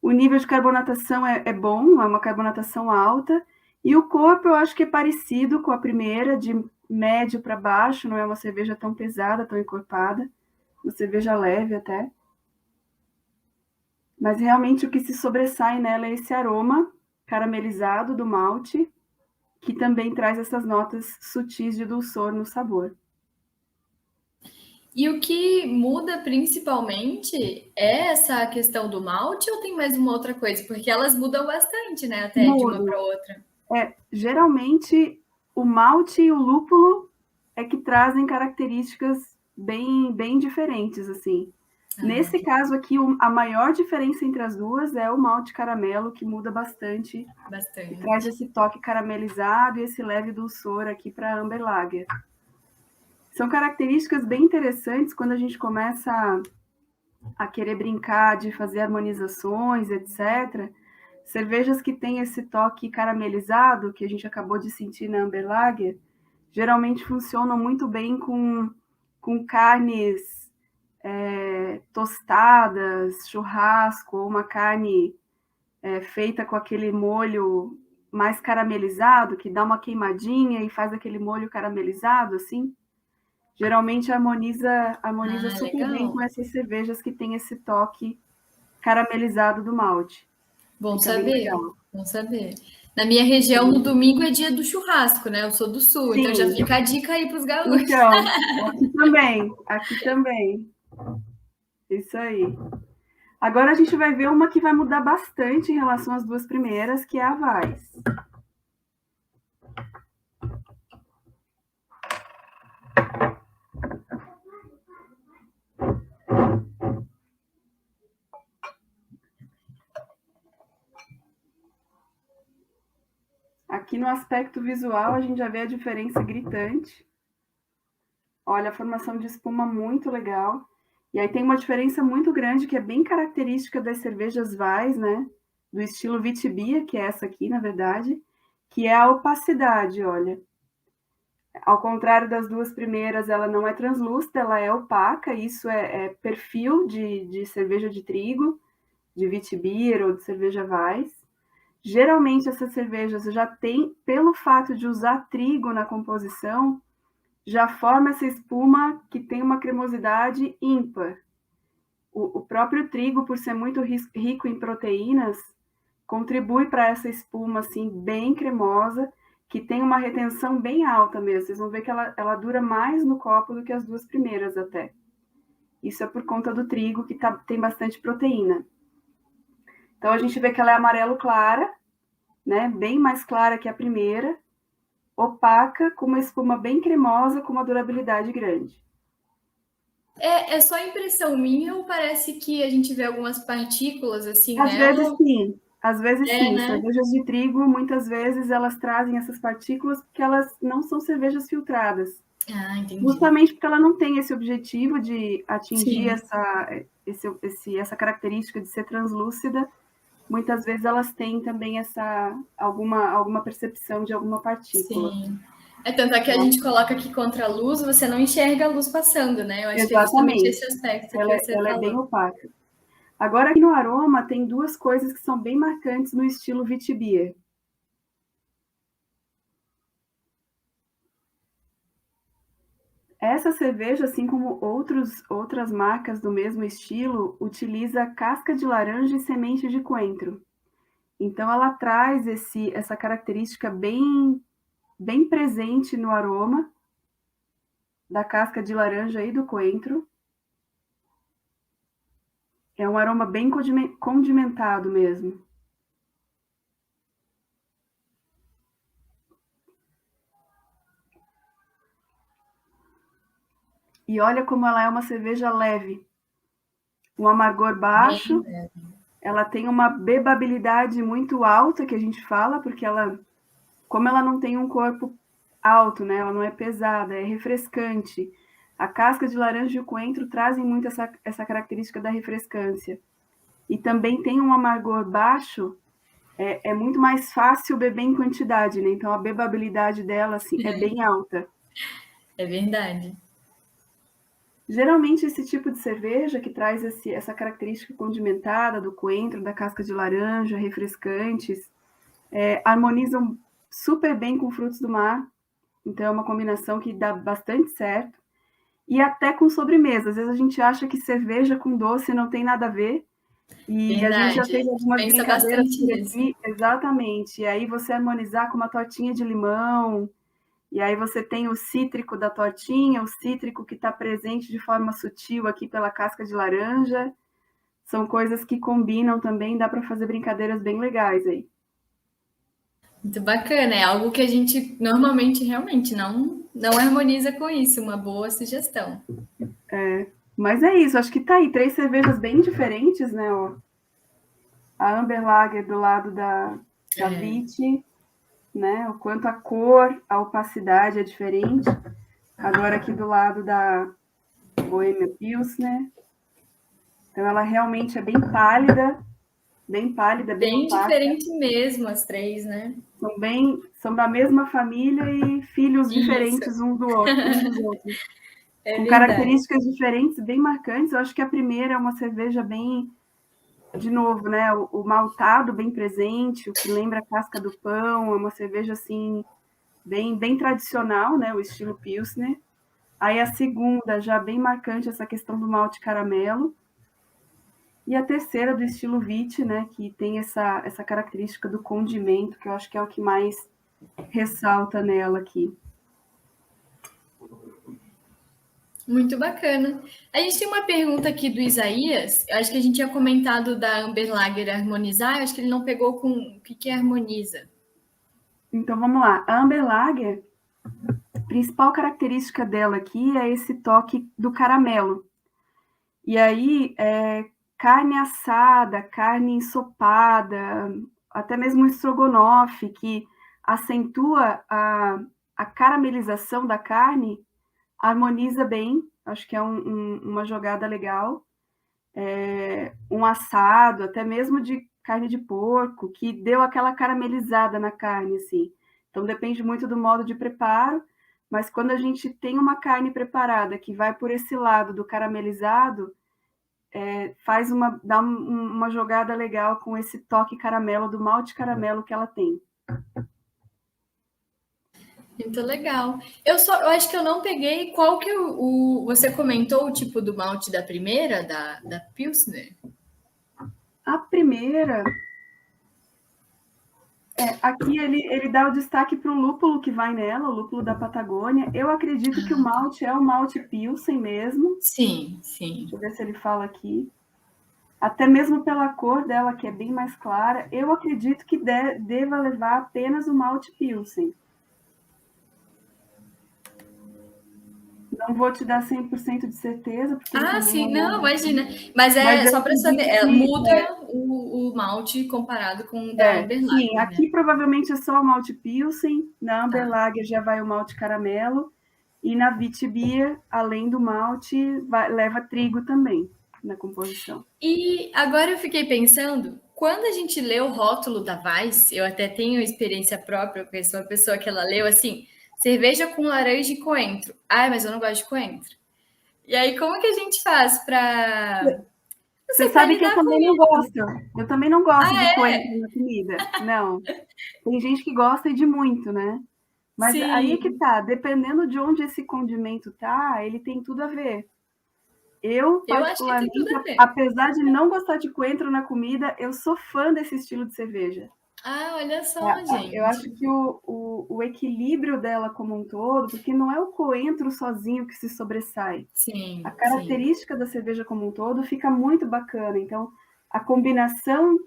O nível de carbonatação é bom, é uma carbonatação alta. E o corpo eu acho que é parecido com a primeira, de médio para baixo, não é uma cerveja tão pesada, tão encorpada. Uma cerveja leve até. Mas realmente o que se sobressai nela é esse aroma caramelizado do malte, que também traz essas notas sutis de dulçor no sabor.
E o que muda principalmente é essa questão do malte ou tem mais uma outra coisa? Porque elas mudam bastante, né? Até de uma para outra.
Geralmente o malte e o lúpulo é que trazem características bem diferentes, assim. Nesse caso aqui, a maior diferença entre as duas é o malte caramelo, que muda bastante.
Bastante.
E traz esse toque caramelizado e esse leve dulçor aqui para a Amber Lager. São características bem interessantes quando a gente começa a querer brincar de fazer harmonizações, etc. Cervejas que têm esse toque caramelizado, que a gente acabou de sentir na Amber Lager, geralmente funcionam muito bem com carnes tostadas, churrasco, ou uma carne feita com aquele molho mais caramelizado, que dá uma queimadinha e faz aquele molho caramelizado, assim. Geralmente harmoniza super
legal.
bem com essas cervejas que tem esse toque caramelizado do malte.
Bom
Fica bem
saber,
legal.
bom saber. Na minha região, no domingo é dia do churrasco, né? Eu sou do sul,
Sim.
então já fica a dica aí para os gaúchos.
Então, aqui também. Isso aí. Agora a gente vai ver uma que vai mudar bastante em relação às duas primeiras, que é a Weiss. Aqui no aspecto visual a gente já vê a diferença gritante. Olha, a formação de espuma muito legal. E aí tem uma diferença muito grande que é bem característica das cervejas Weiss, né? Do estilo Vitibia, que é essa aqui, na verdade, que é a opacidade, olha. Ao contrário das duas primeiras, ela não é translúcida, ela é opaca. Isso é perfil de cerveja de trigo, de Vitibia ou de cerveja Weiss. Geralmente essas cervejas já têm, pelo fato de usar trigo na composição, já forma essa espuma que tem uma cremosidade ímpar. O próprio trigo, por ser muito rico em proteínas, contribui para essa espuma assim bem cremosa, que tem uma retenção bem alta mesmo. Vocês vão ver que ela dura mais no copo do que as duas primeiras até. Isso é por conta do trigo, que tem bastante proteína. Então a gente vê que ela é amarelo clara, né? Bem mais clara que a primeira, opaca, com uma espuma bem cremosa, com uma durabilidade grande.
É só impressão minha ou parece que a gente vê algumas partículas assim
Às
nela?
vezes sim.
Né?
Cervejas de trigo, muitas vezes, elas trazem essas partículas porque elas não são cervejas filtradas.
Entendi.
Justamente porque ela não tem esse objetivo de atingir essa característica de ser translúcida. Muitas vezes elas têm também alguma percepção de alguma partícula.
Sim. Tanto é que a gente coloca aqui contra a luz, você não enxerga a luz passando, né? Eu acho que é justamente esse aspecto que você falou.
Ela é bem opaca. Agora, aqui no aroma, tem duas coisas que são bem marcantes no estilo Vitibia. Essa cerveja, assim como outras marcas do mesmo estilo, utiliza casca de laranja e semente de coentro. Então, ela traz essa característica bem presente no aroma da casca de laranja e do coentro. É um aroma bem condimentado mesmo. E olha como ela é uma cerveja leve. Um amargor baixo. Ela tem uma bebabilidade muito alta, que a gente fala, porque como ela não tem um corpo alto, né? Ela não é pesada, é refrescante. A casca de laranja e o coentro trazem muito essa característica da refrescância. E também tem um amargor baixo, é muito mais fácil beber em quantidade, né? Então a bebabilidade dela assim, é bem alta.
É verdade.
Geralmente esse tipo de cerveja que traz essa característica condimentada do coentro, da casca de laranja, refrescantes, harmonizam super bem com frutos do mar. Então é uma combinação que dá bastante certo. E até com sobremesa. Às vezes a gente acha que cerveja com doce não tem nada a ver. E
Verdade.
a gente já fez algumas
Pensa
brincadeiras por
nisso.
aqui. Exatamente. E aí você harmonizar com uma tortinha de limão. E aí você tem o cítrico da tortinha, o cítrico que está presente de forma sutil aqui pela casca de laranja. São coisas que combinam também, dá para fazer brincadeiras bem legais aí.
Muito bacana, é algo que a gente normalmente realmente não harmoniza com isso, uma boa sugestão.
Mas é isso, acho que tá aí 3 cervejas bem diferentes, né? Ó. A Amber Lager do lado da Viti, né? O quanto a cor, a opacidade é diferente. Agora aqui do lado da Bohemia Pilsner. Então ela realmente é bem pálida, bem
diferente mesmo as 3, né?
São da mesma família e filhos diferentes uns dos outros. Com características diferentes, bem marcantes. Eu acho que a primeira é uma cerveja bem, de novo, né? O maltado bem presente, o que lembra a casca do pão, é uma cerveja assim bem tradicional, né? O estilo Pilsner. Aí a segunda, já bem marcante essa questão do malte caramelo. E a terceira do estilo Viti, né? Que tem essa característica do condimento, que eu acho que é o que mais ressalta nela aqui.
Muito bacana. A gente tem uma pergunta aqui do Isaías. Eu acho que a gente tinha comentado da Amber Lager harmonizar. Eu acho que ele não pegou com o que harmoniza.
Então, vamos lá. A Amber Lager, a principal característica dela aqui é esse toque do caramelo. E aí, carne assada, carne ensopada, até mesmo estrogonofe, que acentua a caramelização da carne, harmoniza bem, acho que é uma jogada legal. Um assado, até mesmo de carne de porco, que deu aquela caramelizada na carne, assim. Então, depende muito do modo de preparo, mas quando a gente tem uma carne preparada que vai por esse lado do caramelizado, dá uma jogada legal com esse toque caramelo, do malte caramelo que ela tem.
Muito legal. Eu acho que eu não peguei qual que você comentou o tipo do malte da primeira, da Pilsner?
A primeira, aqui ele dá o destaque para o lúpulo que vai nela, o lúpulo da Patagônia. Eu acredito que o malte é o malte Pilsen mesmo.
Sim.
Deixa eu ver se ele fala aqui. Até mesmo pela cor dela, que é bem mais clara, eu acredito que deva levar apenas o malte Pilsen. Não vou te dar 100% de certeza. Porque
sim, não, imagina. Mas só para saber, muda o malte comparado com o da Amber Lager.
Sim, aqui provavelmente é só o malte Pilsen, na Amber Lager já vai o malte caramelo, e na Viti Beer, além do malte, leva trigo também na composição.
E agora eu fiquei pensando, quando a gente lê o rótulo da Weiss, eu até tenho experiência própria, eu conheço uma pessoa que ela leu assim, cerveja com laranja e coentro. Mas eu não gosto de coentro. E aí, como que a gente faz para...
Você sabe que eu também não gosto. Eu também não gosto de coentro na comida. Não. Tem gente que gosta e de muito, né? Mas
Sim.
aí é que tá, dependendo de onde esse condimento tá, ele tem tudo a ver. Eu
acho que tem tudo a
particularmente,
ver.
apesar de não gostar de coentro na comida, eu sou fã desse estilo de cerveja.
Ah, olha só, gente.
Eu acho que o equilíbrio dela como um todo, porque não é o coentro sozinho que se sobressai.
Sim,
A característica da cerveja como um todo fica muito bacana. Então, a combinação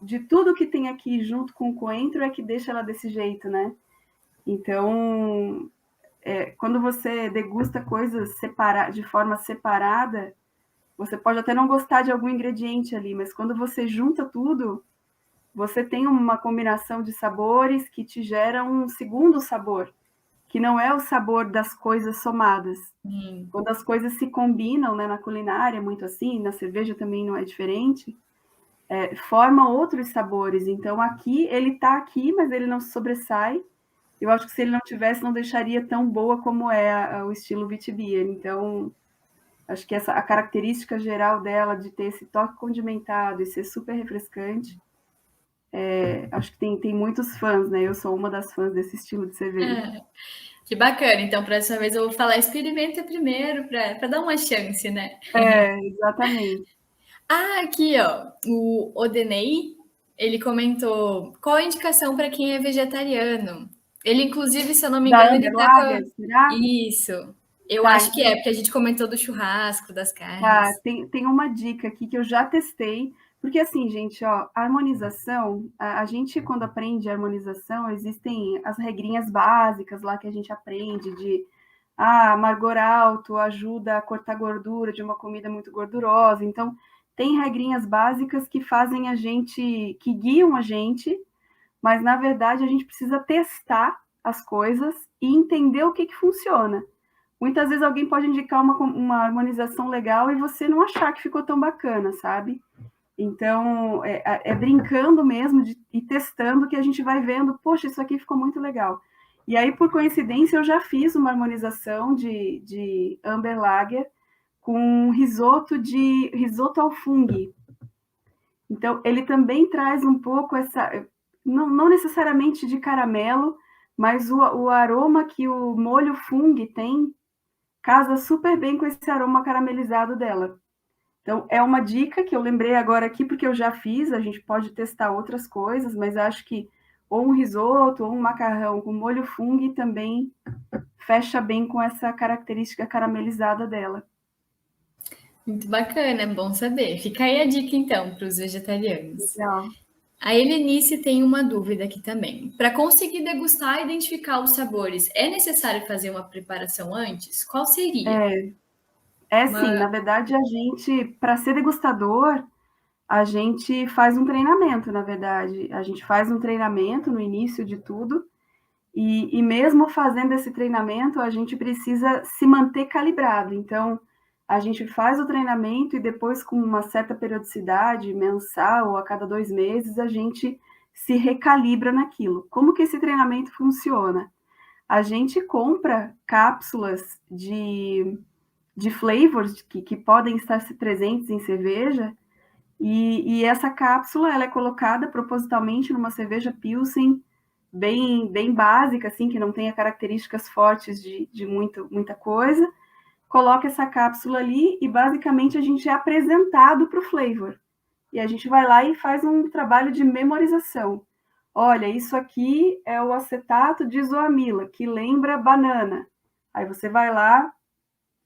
de tudo que tem aqui junto com o coentro é que deixa ela desse jeito, né? Então, quando você degusta coisas de forma separada, você pode até não gostar de algum ingrediente ali, mas quando você junta tudo, você tem uma combinação de sabores que te gera um segundo sabor, que não é o sabor das coisas somadas. Quando as coisas se combinam, né, na culinária, muito assim, na cerveja também não é diferente, forma outros sabores. Então, aqui, ele está aqui, mas ele não se sobressai. Eu acho que se ele não tivesse, não deixaria tão boa como é o estilo Witbier. Então, acho que a característica geral dela de ter esse toque condimentado e ser super refrescante, acho que tem muitos fãs, né? Eu sou uma das fãs desse estilo de cerveja.
Que bacana. Então, próxima vez eu vou falar, experimenta primeiro para dar uma chance, né?
Exatamente.
Ah, aqui, ó, o Odenei, ele comentou qual a indicação para quem é vegetariano. Ele, inclusive, se eu não me
Da
engano, ele
Amber
tá com
Lager, será?
isso. Eu
Tá,
acho que é, porque a gente comentou do churrasco, das carnes.
tem uma dica aqui que eu já testei, porque assim, gente, ó, a harmonização, a gente quando aprende harmonização, existem as regrinhas básicas lá que a gente aprende de amargor alto ajuda a cortar gordura de uma comida muito gordurosa. Então, tem regrinhas básicas que fazem a gente, que guiam a gente, mas na verdade a gente precisa testar as coisas e entender o que funciona. Muitas vezes alguém pode indicar uma harmonização legal e você não achar que ficou tão bacana, sabe? Então, é brincando mesmo e testando que a gente vai vendo, poxa, isso aqui ficou muito legal. E aí, por coincidência, eu já fiz uma harmonização de Amber Lager com risoto ao fungo. Então, ele também traz um pouco essa, não necessariamente de caramelo, mas o aroma que o molho fungo tem casa super bem com esse aroma caramelizado dela. Então, é uma dica que eu lembrei agora aqui, porque eu já fiz, a gente pode testar outras coisas, mas acho que ou um risoto ou um macarrão com molho fungo também fecha bem com essa característica caramelizada dela.
Muito bacana, é bom saber. Fica aí a dica, então, para os vegetarianos.
Legal.
A Helenice tem uma dúvida aqui também. Para conseguir degustar e identificar os sabores, é necessário fazer uma preparação antes? Qual seria?
Sim, na verdade, a gente, para ser degustador, a gente faz um treinamento, na verdade. A gente faz um treinamento no início de tudo, e mesmo fazendo esse treinamento, a gente precisa se manter calibrado. Então, a gente faz o treinamento e depois, com uma certa periodicidade, mensal ou a cada 2 meses, a gente se recalibra naquilo. Como que esse treinamento funciona? A gente compra cápsulas de flavors que podem estar presentes em cerveja, e essa cápsula ela é colocada propositalmente numa cerveja Pilsen bem básica, assim, que não tenha características fortes de muita coisa. Coloca essa cápsula ali e basicamente a gente é apresentado para o flavor. E a gente vai lá e faz um trabalho de memorização. Olha, isso aqui é o acetato de isoamila, que lembra banana. Aí você vai lá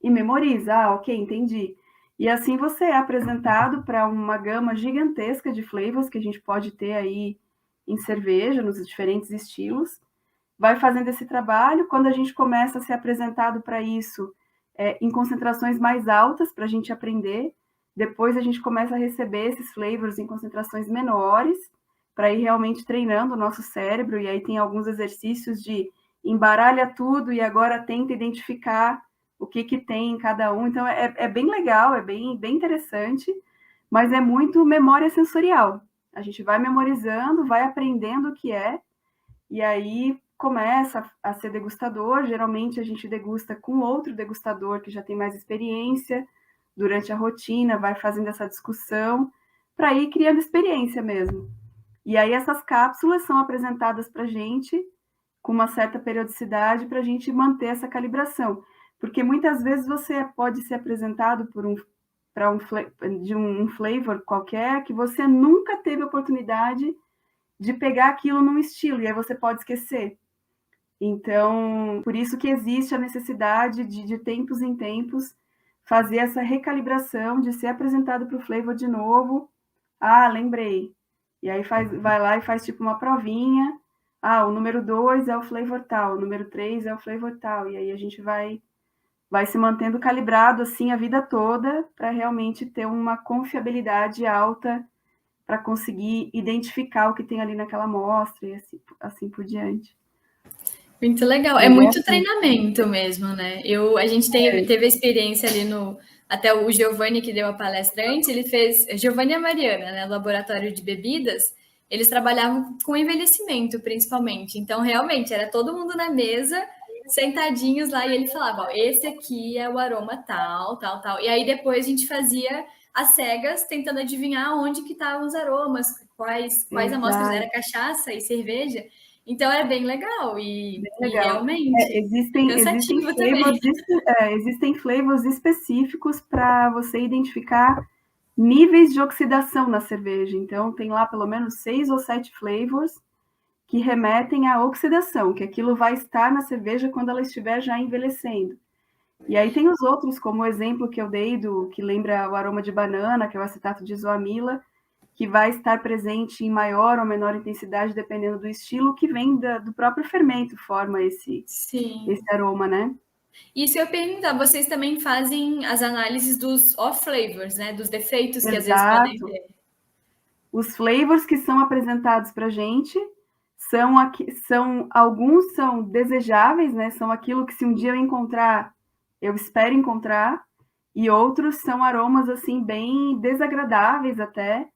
e memoriza. Ok, entendi. E assim você é apresentado para uma gama gigantesca de flavors que a gente pode ter aí em cerveja, nos diferentes estilos. Vai fazendo esse trabalho. Quando a gente começa a ser apresentado para isso em concentrações mais altas, para a gente aprender, depois a gente começa a receber esses flavors em concentrações menores, para ir realmente treinando o nosso cérebro. E aí tem alguns exercícios de embaralha tudo e agora tenta identificar o que tem em cada um. Então, é bem legal, é bem interessante, mas é muito memória sensorial. A gente vai memorizando, vai aprendendo o que é, e aí começa a ser degustador. Geralmente, a gente degusta com outro degustador que já tem mais experiência durante a rotina, vai fazendo essa discussão para ir criando experiência mesmo. E aí, essas cápsulas são apresentadas para a gente com uma certa periodicidade para a gente manter essa calibração. Porque muitas vezes você pode ser apresentado de um flavor qualquer que você nunca teve oportunidade de pegar aquilo num estilo, e aí você pode esquecer. Então, por isso que existe a necessidade de tempos em tempos, fazer essa recalibração, de ser apresentado para o flavor de novo. Ah, lembrei. E aí vai lá e faz tipo uma provinha. Ah, o número 2 é o flavor tal, o número 3 é o flavor tal. E aí a gente vai se mantendo calibrado assim a vida toda para realmente ter uma confiabilidade alta para conseguir identificar o que tem ali naquela amostra e assim por diante.
Muito legal. É muito treinamento mesmo, né? A gente teve a experiência ali até o Giovanni, que deu a palestra antes, ele fez, Giovanni e a Mariana, né, laboratório de bebidas, eles trabalhavam com envelhecimento, principalmente. Então, realmente, era todo mundo na mesa, sentadinhos lá, e ele falava, ó, esse aqui é o aroma tal, tal, tal. E aí, depois, a gente fazia as cegas, tentando adivinhar onde que estavam os aromas, quais amostras, era cachaça e cerveja. Então, é bem legal e realmente
existem flavors específicos para você identificar níveis de oxidação na cerveja. Então, tem lá pelo menos 6 ou 7 flavors que remetem à oxidação, que aquilo vai estar na cerveja quando ela estiver já envelhecendo. E aí tem os outros, como o exemplo que eu dei, que lembra o aroma de banana, que é o acetato de isoamila, que vai estar presente em maior ou menor intensidade, dependendo do estilo, que vem do próprio fermento, forma esse aroma, né?
Isso eu ia perguntar, vocês também fazem as análises dos off-flavors, né? Dos defeitos que às vezes podem ter.
Os flavors que são apresentados para a gente alguns são desejáveis, né? São aquilo que se um dia eu encontrar, eu espero encontrar, e outros são aromas assim bem desagradáveis até,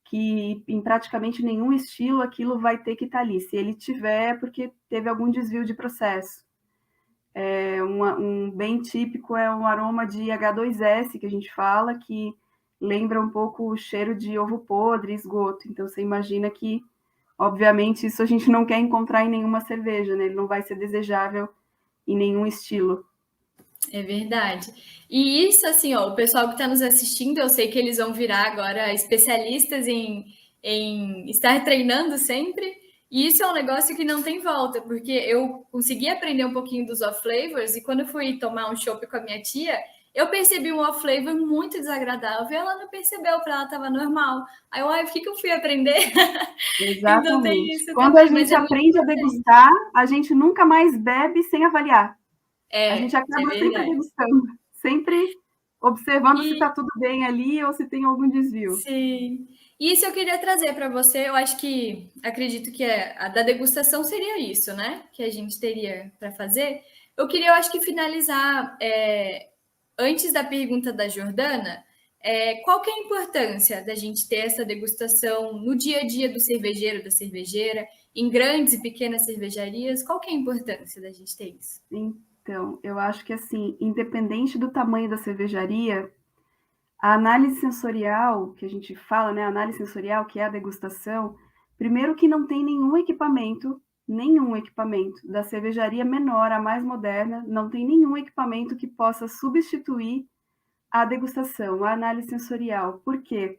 que em praticamente nenhum estilo aquilo vai ter que estar ali. Se ele tiver, porque teve algum desvio de processo. Um bem típico é um aroma de H2S, que a gente fala, que lembra um pouco o cheiro de ovo podre, esgoto. Então, você imagina que, obviamente, isso a gente não quer encontrar em nenhuma cerveja, né? Ele não vai ser desejável em nenhum estilo.
É verdade. E isso, assim, ó, o pessoal que está nos assistindo, eu sei que eles vão virar agora especialistas em estar treinando sempre. E isso é um negócio que não tem volta, porque eu consegui aprender um pouquinho dos off-flavors, e quando eu fui tomar um chopp com a minha tia, eu percebi um off-flavor muito desagradável, e ela não percebeu, para ela estava normal. Aí eu, por que eu fui aprender?
Exatamente.
Então tem isso
quando
também,
a gente aprende a degustar, a gente nunca mais bebe sem avaliar. A gente acaba sempre degustando, sempre observando se está tudo bem ali ou se tem algum desvio.
Sim. Isso eu queria trazer para você. Eu acredito que a da degustação seria isso, né? Que a gente teria para fazer. Eu acho que finalizar antes da pergunta da Jordana. Qual que é a importância da gente ter essa degustação no dia a dia do cervejeiro, da cervejeira, em grandes e pequenas cervejarias? Qual que é a importância da gente ter isso?
Então, eu acho que, assim, independente do tamanho da cervejaria, a análise sensorial, que a gente fala, né, a análise sensorial, que é a degustação, primeiro que não tem nenhum equipamento da cervejaria menor, a mais moderna, não tem nenhum equipamento que possa substituir a degustação, a análise sensorial. Por quê?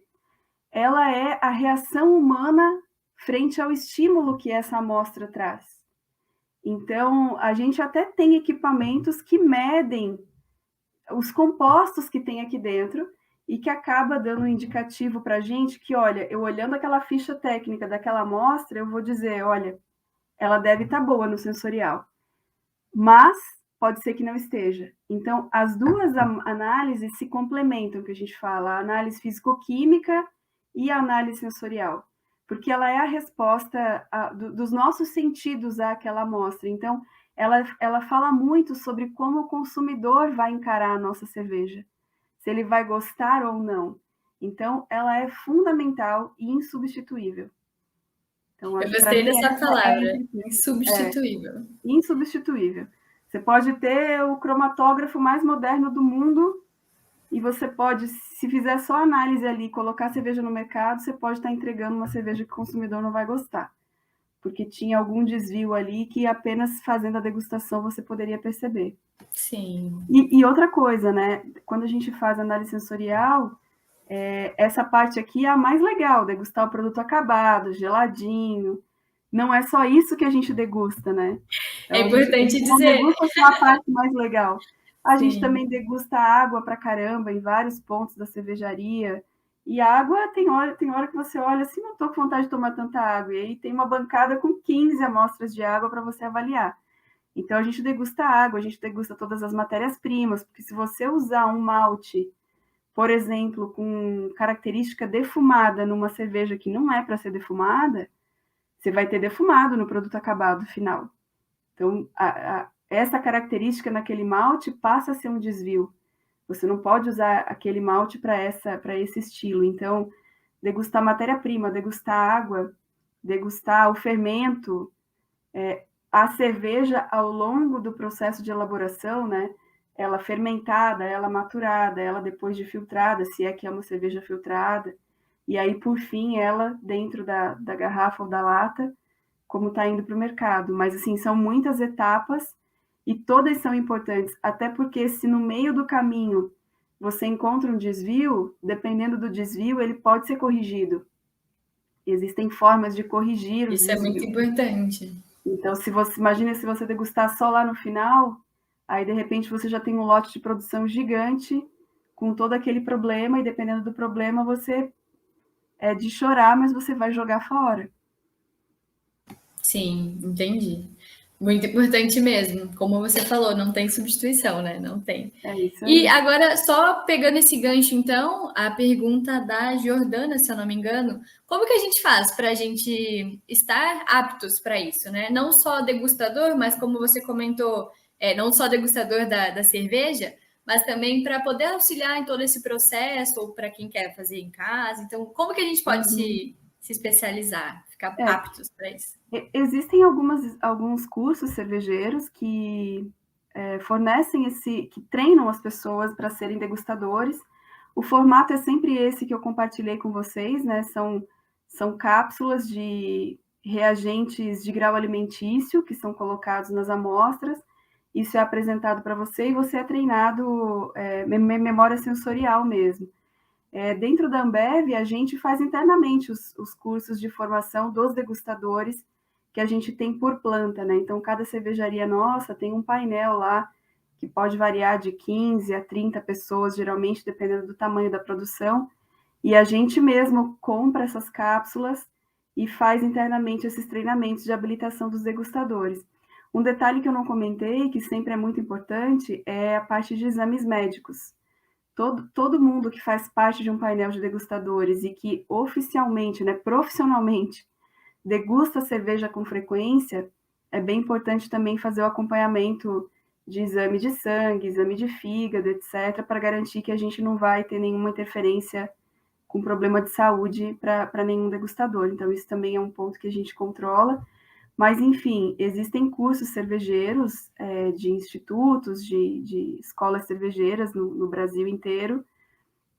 Ela é a reação humana frente ao estímulo que essa amostra traz. Então, a gente até tem equipamentos que medem os compostos que tem aqui dentro e que acaba dando um indicativo para a gente que, olha, eu olhando aquela ficha técnica daquela amostra, eu vou dizer, olha, ela deve estar boa no sensorial, mas pode ser que não esteja. Então, as duas análises se complementam, que a gente fala, a análise físico-química e a análise sensorial, porque ela é a resposta dos nossos sentidos àquela amostra. Então, ela fala muito sobre como o consumidor vai encarar a nossa cerveja, se ele vai gostar ou não. Então, ela é fundamental e insubstituível. Então,
eu gostei dessa palavra, insubstituível.
Insubstituível. Você pode ter o cromatógrafo mais moderno do mundo e você pode, se fizer só análise ali, colocar cerveja no mercado, você pode estar entregando uma cerveja que o consumidor não vai gostar. porque tinha algum desvio ali que apenas fazendo a degustação você poderia perceber.
Sim.
E outra coisa, né? Quando a gente faz análise sensorial, essa parte aqui é a mais legal, degustar o produto acabado, geladinho. Não é só isso que a gente degusta, né? Então,
É importante
não
dizer.
degusta só a parte mais legal. A gente
Sim.
também degusta água pra caramba em vários pontos da cervejaria. E a água, tem hora que você olha assim, não tô com vontade de tomar tanta água. E aí tem uma bancada com 15 amostras de água para você avaliar. Então, a gente degusta água, a gente degusta todas as matérias-primas, porque se você usar um malte, por exemplo, com característica defumada numa cerveja que não é para ser defumada, você vai ter defumado no produto acabado final. Então, essa característica naquele malte passa a ser um desvio. Você não pode usar aquele malte para esse estilo. Então, degustar matéria-prima, degustar água, degustar o fermento, a cerveja ao longo do processo de elaboração, né? Ela fermentada, ela maturada, ela depois de filtrada, se é que é uma cerveja filtrada, e aí, por fim, ela dentro da garrafa ou da lata, como está indo para o mercado. Mas, assim, são muitas etapas e todas são importantes, até porque se no meio do caminho você encontra um desvio, dependendo do desvio, ele pode ser corrigido. Existem formas de corrigir o
Isso
desvio.
é muito importante.
Então, imagina se você degustar só lá no final, aí de repente você já tem um lote de produção gigante com todo aquele problema, e dependendo do problema, você é de chorar, mas você vai jogar fora.
Sim, entendi. Muito importante mesmo. Como você falou, não tem substituição, né? Não tem.
É isso aí.
E agora, só pegando esse gancho, então, a pergunta da Jordana, se eu não me engano, como que a gente faz para a gente estar aptos para isso, né? Não só degustador, mas como você comentou, não só degustador da cerveja, mas também para poder auxiliar em todo esse processo, ou para quem quer fazer em casa. Então, como que a gente pode se especializar, ficar aptos para isso?
Existem alguns cursos cervejeiros que fornecem que treinam as pessoas para serem degustadores. O formato é sempre esse que eu compartilhei com vocês, né? São cápsulas de reagentes de grau alimentício que são colocados nas amostras. Isso é apresentado para você e você é treinado memória sensorial mesmo. Dentro da Ambev, a gente faz internamente os cursos de formação dos degustadores que a gente tem por planta, né? Então, cada cervejaria nossa tem um painel lá que pode variar de 15 a 30 pessoas, geralmente, dependendo do tamanho da produção, e a gente mesmo compra essas cápsulas e faz internamente esses treinamentos de habilitação dos degustadores. Um detalhe que eu não comentei, que sempre é muito importante, é a parte de exames médicos. Todo mundo que faz parte de um painel de degustadores e que oficialmente, né, profissionalmente, degusta cerveja com frequência, é bem importante também fazer o acompanhamento de exame de sangue, exame de fígado, etc., para garantir que a gente não vai ter nenhuma interferência com problema de saúde para nenhum degustador. Então, isso também é um ponto que a gente controla. Mas, enfim, existem cursos cervejeiros de institutos, de escolas cervejeiras no Brasil inteiro,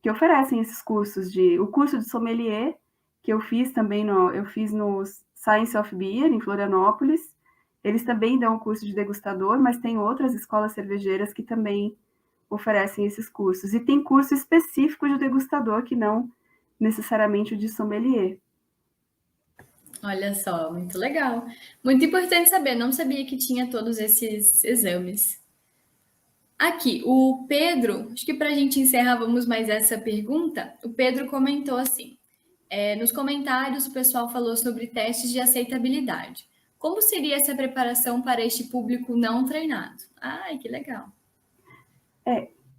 que oferecem esses cursos. O curso de sommelier, que eu fiz também, eu fiz no Science of Beer, em Florianópolis. Eles também dão o curso de degustador, mas tem outras escolas cervejeiras que também oferecem esses cursos. E tem curso específico de degustador, que não necessariamente o de sommelier.
Olha só, muito legal. Muito importante saber, não sabia que tinha todos esses exames. Aqui, o Pedro, acho que para a gente encerrar, vamos mais essa pergunta. O Pedro comentou assim: nos comentários o pessoal falou sobre testes de aceitabilidade. Como seria essa preparação para este público não treinado? Ai, que legal.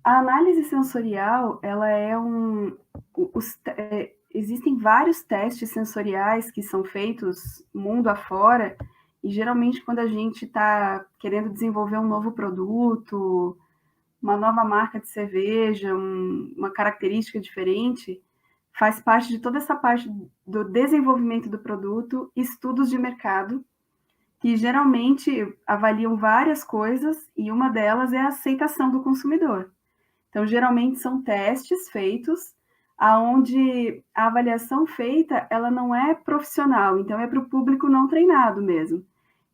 A análise sensorial, ela existem vários testes sensoriais que são feitos mundo afora, e geralmente quando a gente está querendo desenvolver um novo produto, uma nova marca de cerveja, uma característica diferente, faz parte de toda essa parte do desenvolvimento do produto, estudos de mercado, que geralmente avaliam várias coisas, e uma delas é a aceitação do consumidor. Então, geralmente são testes feitos aonde a avaliação feita, ela não é profissional, então é para o público não treinado mesmo.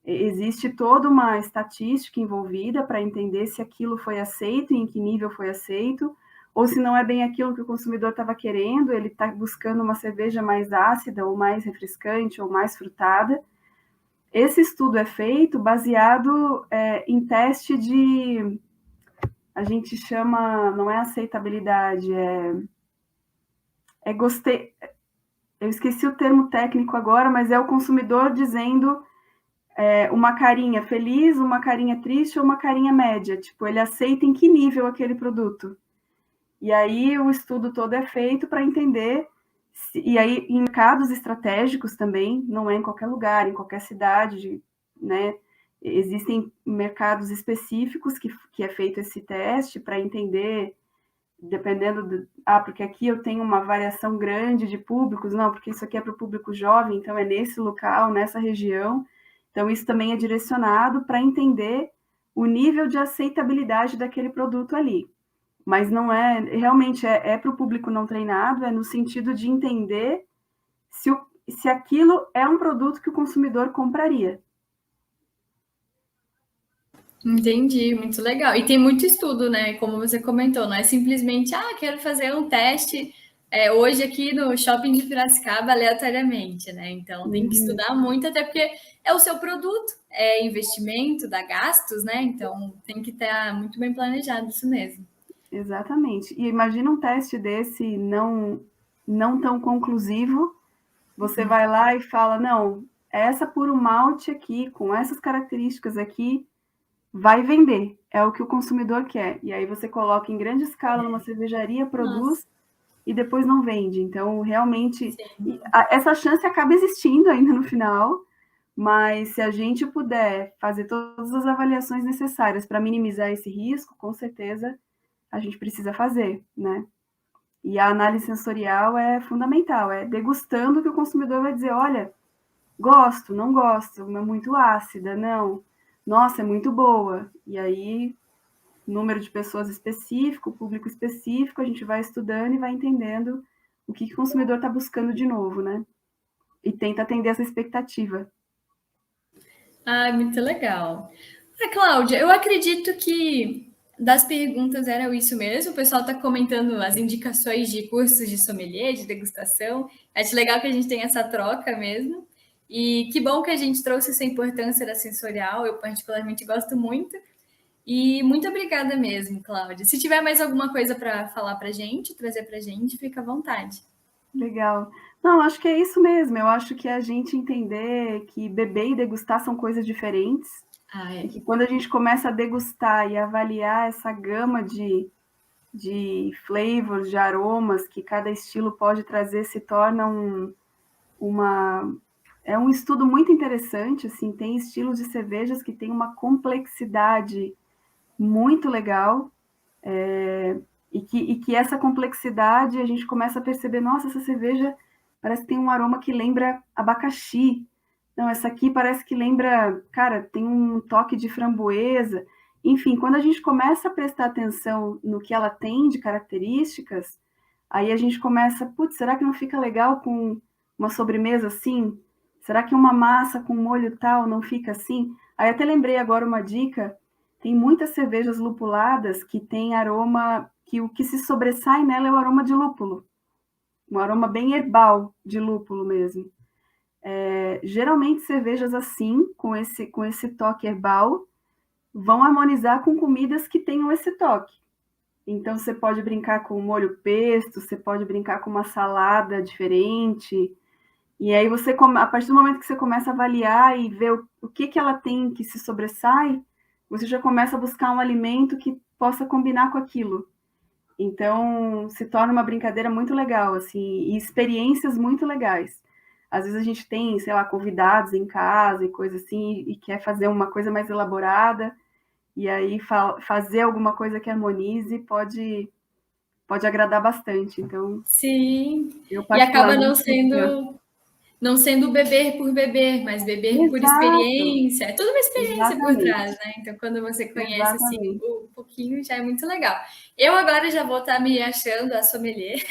Existe toda uma estatística envolvida para entender se aquilo foi aceito e em que nível foi aceito, ou se não é bem aquilo que o consumidor estava querendo, ele está buscando uma cerveja mais ácida, ou mais refrescante, ou mais frutada. Esse estudo é feito baseado em teste de... A gente chama... Não é aceitabilidade, gostei... Eu esqueci o termo técnico agora, mas é o consumidor dizendo uma carinha feliz, uma carinha triste ou uma carinha média. Tipo, ele aceita em que nível aquele produto. E aí o estudo todo é feito para entender... E aí, em mercados estratégicos também, não é em qualquer lugar, em qualquer cidade, né? Existem mercados específicos que é feito esse teste para entender, dependendo porque aqui eu tenho uma variação grande de públicos, não, porque isso aqui é para o público jovem, então é nesse local, nessa região. Então, isso também é direcionado para entender o nível de aceitabilidade daquele produto ali. Mas não realmente para o público não treinado, no sentido de entender se aquilo é um produto que o consumidor compraria.
Entendi, muito legal. E tem muito estudo, né? Como você comentou, não é simplesmente, quero fazer um teste hoje aqui no shopping de Piracicaba aleatoriamente, né? Então tem que estudar muito, até porque é o seu produto, é investimento, dá gastos, né? Então tem que estar muito bem planejado isso mesmo.
Exatamente. E imagina um teste desse não tão conclusivo, você vai lá e fala, não, essa puro malte aqui, com essas características aqui, vai vender, é o que o consumidor quer. E aí você coloca em grande escala numa cervejaria, produz e depois não vende. Então, realmente, essa chance acaba existindo ainda no final, mas se a gente puder fazer todas as avaliações necessárias para minimizar esse risco, com certeza a gente precisa fazer, né? E a análise sensorial é fundamental, é degustando que o consumidor vai dizer, olha, gosto, não gosto, é muito ácida, não, nossa, é muito boa. E aí, número de pessoas específico, público específico, a gente vai estudando e vai entendendo o que o consumidor está buscando de novo, né? E tenta atender essa expectativa.
Muito legal. Cláudia, eu acredito que das perguntas era isso mesmo. O pessoal está comentando as indicações de cursos de sommelier, de degustação. Acho legal que a gente tenha essa troca mesmo. E que bom que a gente trouxe essa importância da sensorial. Eu particularmente gosto muito. E muito obrigada mesmo, Cláudia. Se tiver mais alguma coisa para falar para a gente, trazer para a gente, fica à vontade.
Legal. Não, acho que é isso mesmo. Eu acho que a gente entender que beber e degustar são coisas diferentes. E que quando a gente começa a degustar e avaliar essa gama de flavors, de aromas que cada estilo pode trazer, se torna um estudo muito interessante. Assim, tem estilos de cervejas que têm uma complexidade muito legal, e que essa complexidade a gente começa a perceber, nossa, essa cerveja parece que tem um aroma que lembra abacaxi. Não, essa aqui parece que lembra, cara, tem um toque de framboesa. Enfim, quando a gente começa a prestar atenção no que ela tem de características, aí a gente começa, putz, será que não fica legal com uma sobremesa assim? Será que uma massa com molho tal não fica assim? Aí até lembrei agora uma dica, tem muitas cervejas lupuladas que tem aroma, que o que se sobressai nela é o aroma de lúpulo. Um aroma bem herbal de lúpulo mesmo. Geralmente cervejas assim, com esse toque herbal, vão harmonizar com comidas que tenham esse toque. Então, você pode brincar com molho pesto, você pode brincar com uma salada diferente. E aí, a partir do momento que você começa a avaliar e ver o que ela tem que se sobressai, você já começa a buscar um alimento que possa combinar com aquilo. Então, se torna uma brincadeira muito legal, assim, e experiências muito legais. Às vezes a gente tem, sei lá, convidados em casa e coisa assim, e quer fazer uma coisa mais elaborada, e aí fazer alguma coisa que harmonize pode agradar bastante. Então,
sim, e acaba não sendo não sendo beber por beber, mas beber por
Exato.
experiência. É tudo uma experiência por
Exatamente.
trás, né? Então, quando você conhece assim,
Exatamente.
um pouquinho, já é muito legal. Eu agora já vou estar me achando a sommelier.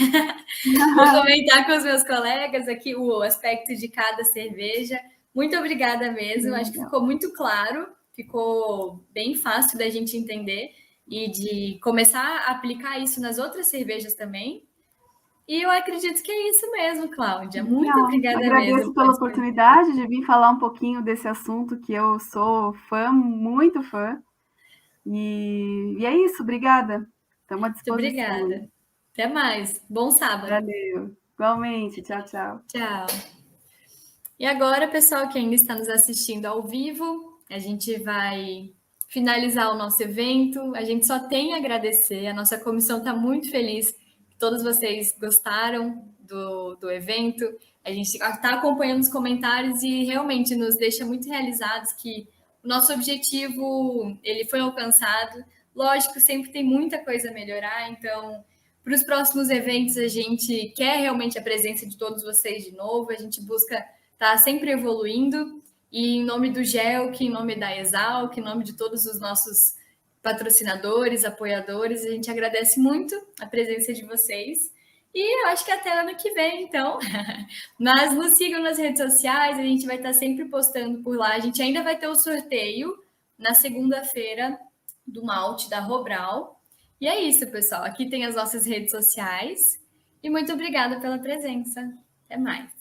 Vou comentar com os meus colegas aqui o aspecto de cada cerveja. Muito obrigada mesmo. Acho que ficou muito claro, ficou bem fácil da gente entender e de começar a aplicar isso nas outras cervejas também. E eu acredito que é isso mesmo, Cláudia. Muito obrigada
Agradeço
mesmo.
pela oportunidade de vir falar um pouquinho desse assunto que eu sou fã, muito fã. E é isso, obrigada. Estamos à disposição.
Muito obrigada. Até mais. Bom sábado.
Valeu. Igualmente. Tchau, tchau.
Tchau. E agora, pessoal que ainda está nos assistindo ao vivo, a gente vai finalizar o nosso evento. A gente só tem a agradecer. A nossa comissão está muito feliz que todos vocês gostaram do evento. A gente está acompanhando os comentários e realmente nos deixa muito realizados que o nosso objetivo ele foi alcançado. Lógico, sempre tem muita coisa a melhorar, então para os próximos eventos a gente quer realmente a presença de todos vocês de novo, a gente busca estar sempre evoluindo, e em nome do GELC, em nome da Exalc, em nome de todos os nossos patrocinadores, apoiadores, a gente agradece muito a presença de vocês. E eu acho que até ano que vem, então. Mas nos sigam nas redes sociais, a gente vai estar sempre postando por lá. A gente ainda vai ter o sorteio na segunda-feira do malte da Robral. E é isso, pessoal. Aqui tem as nossas redes sociais. E muito obrigada pela presença. Até mais.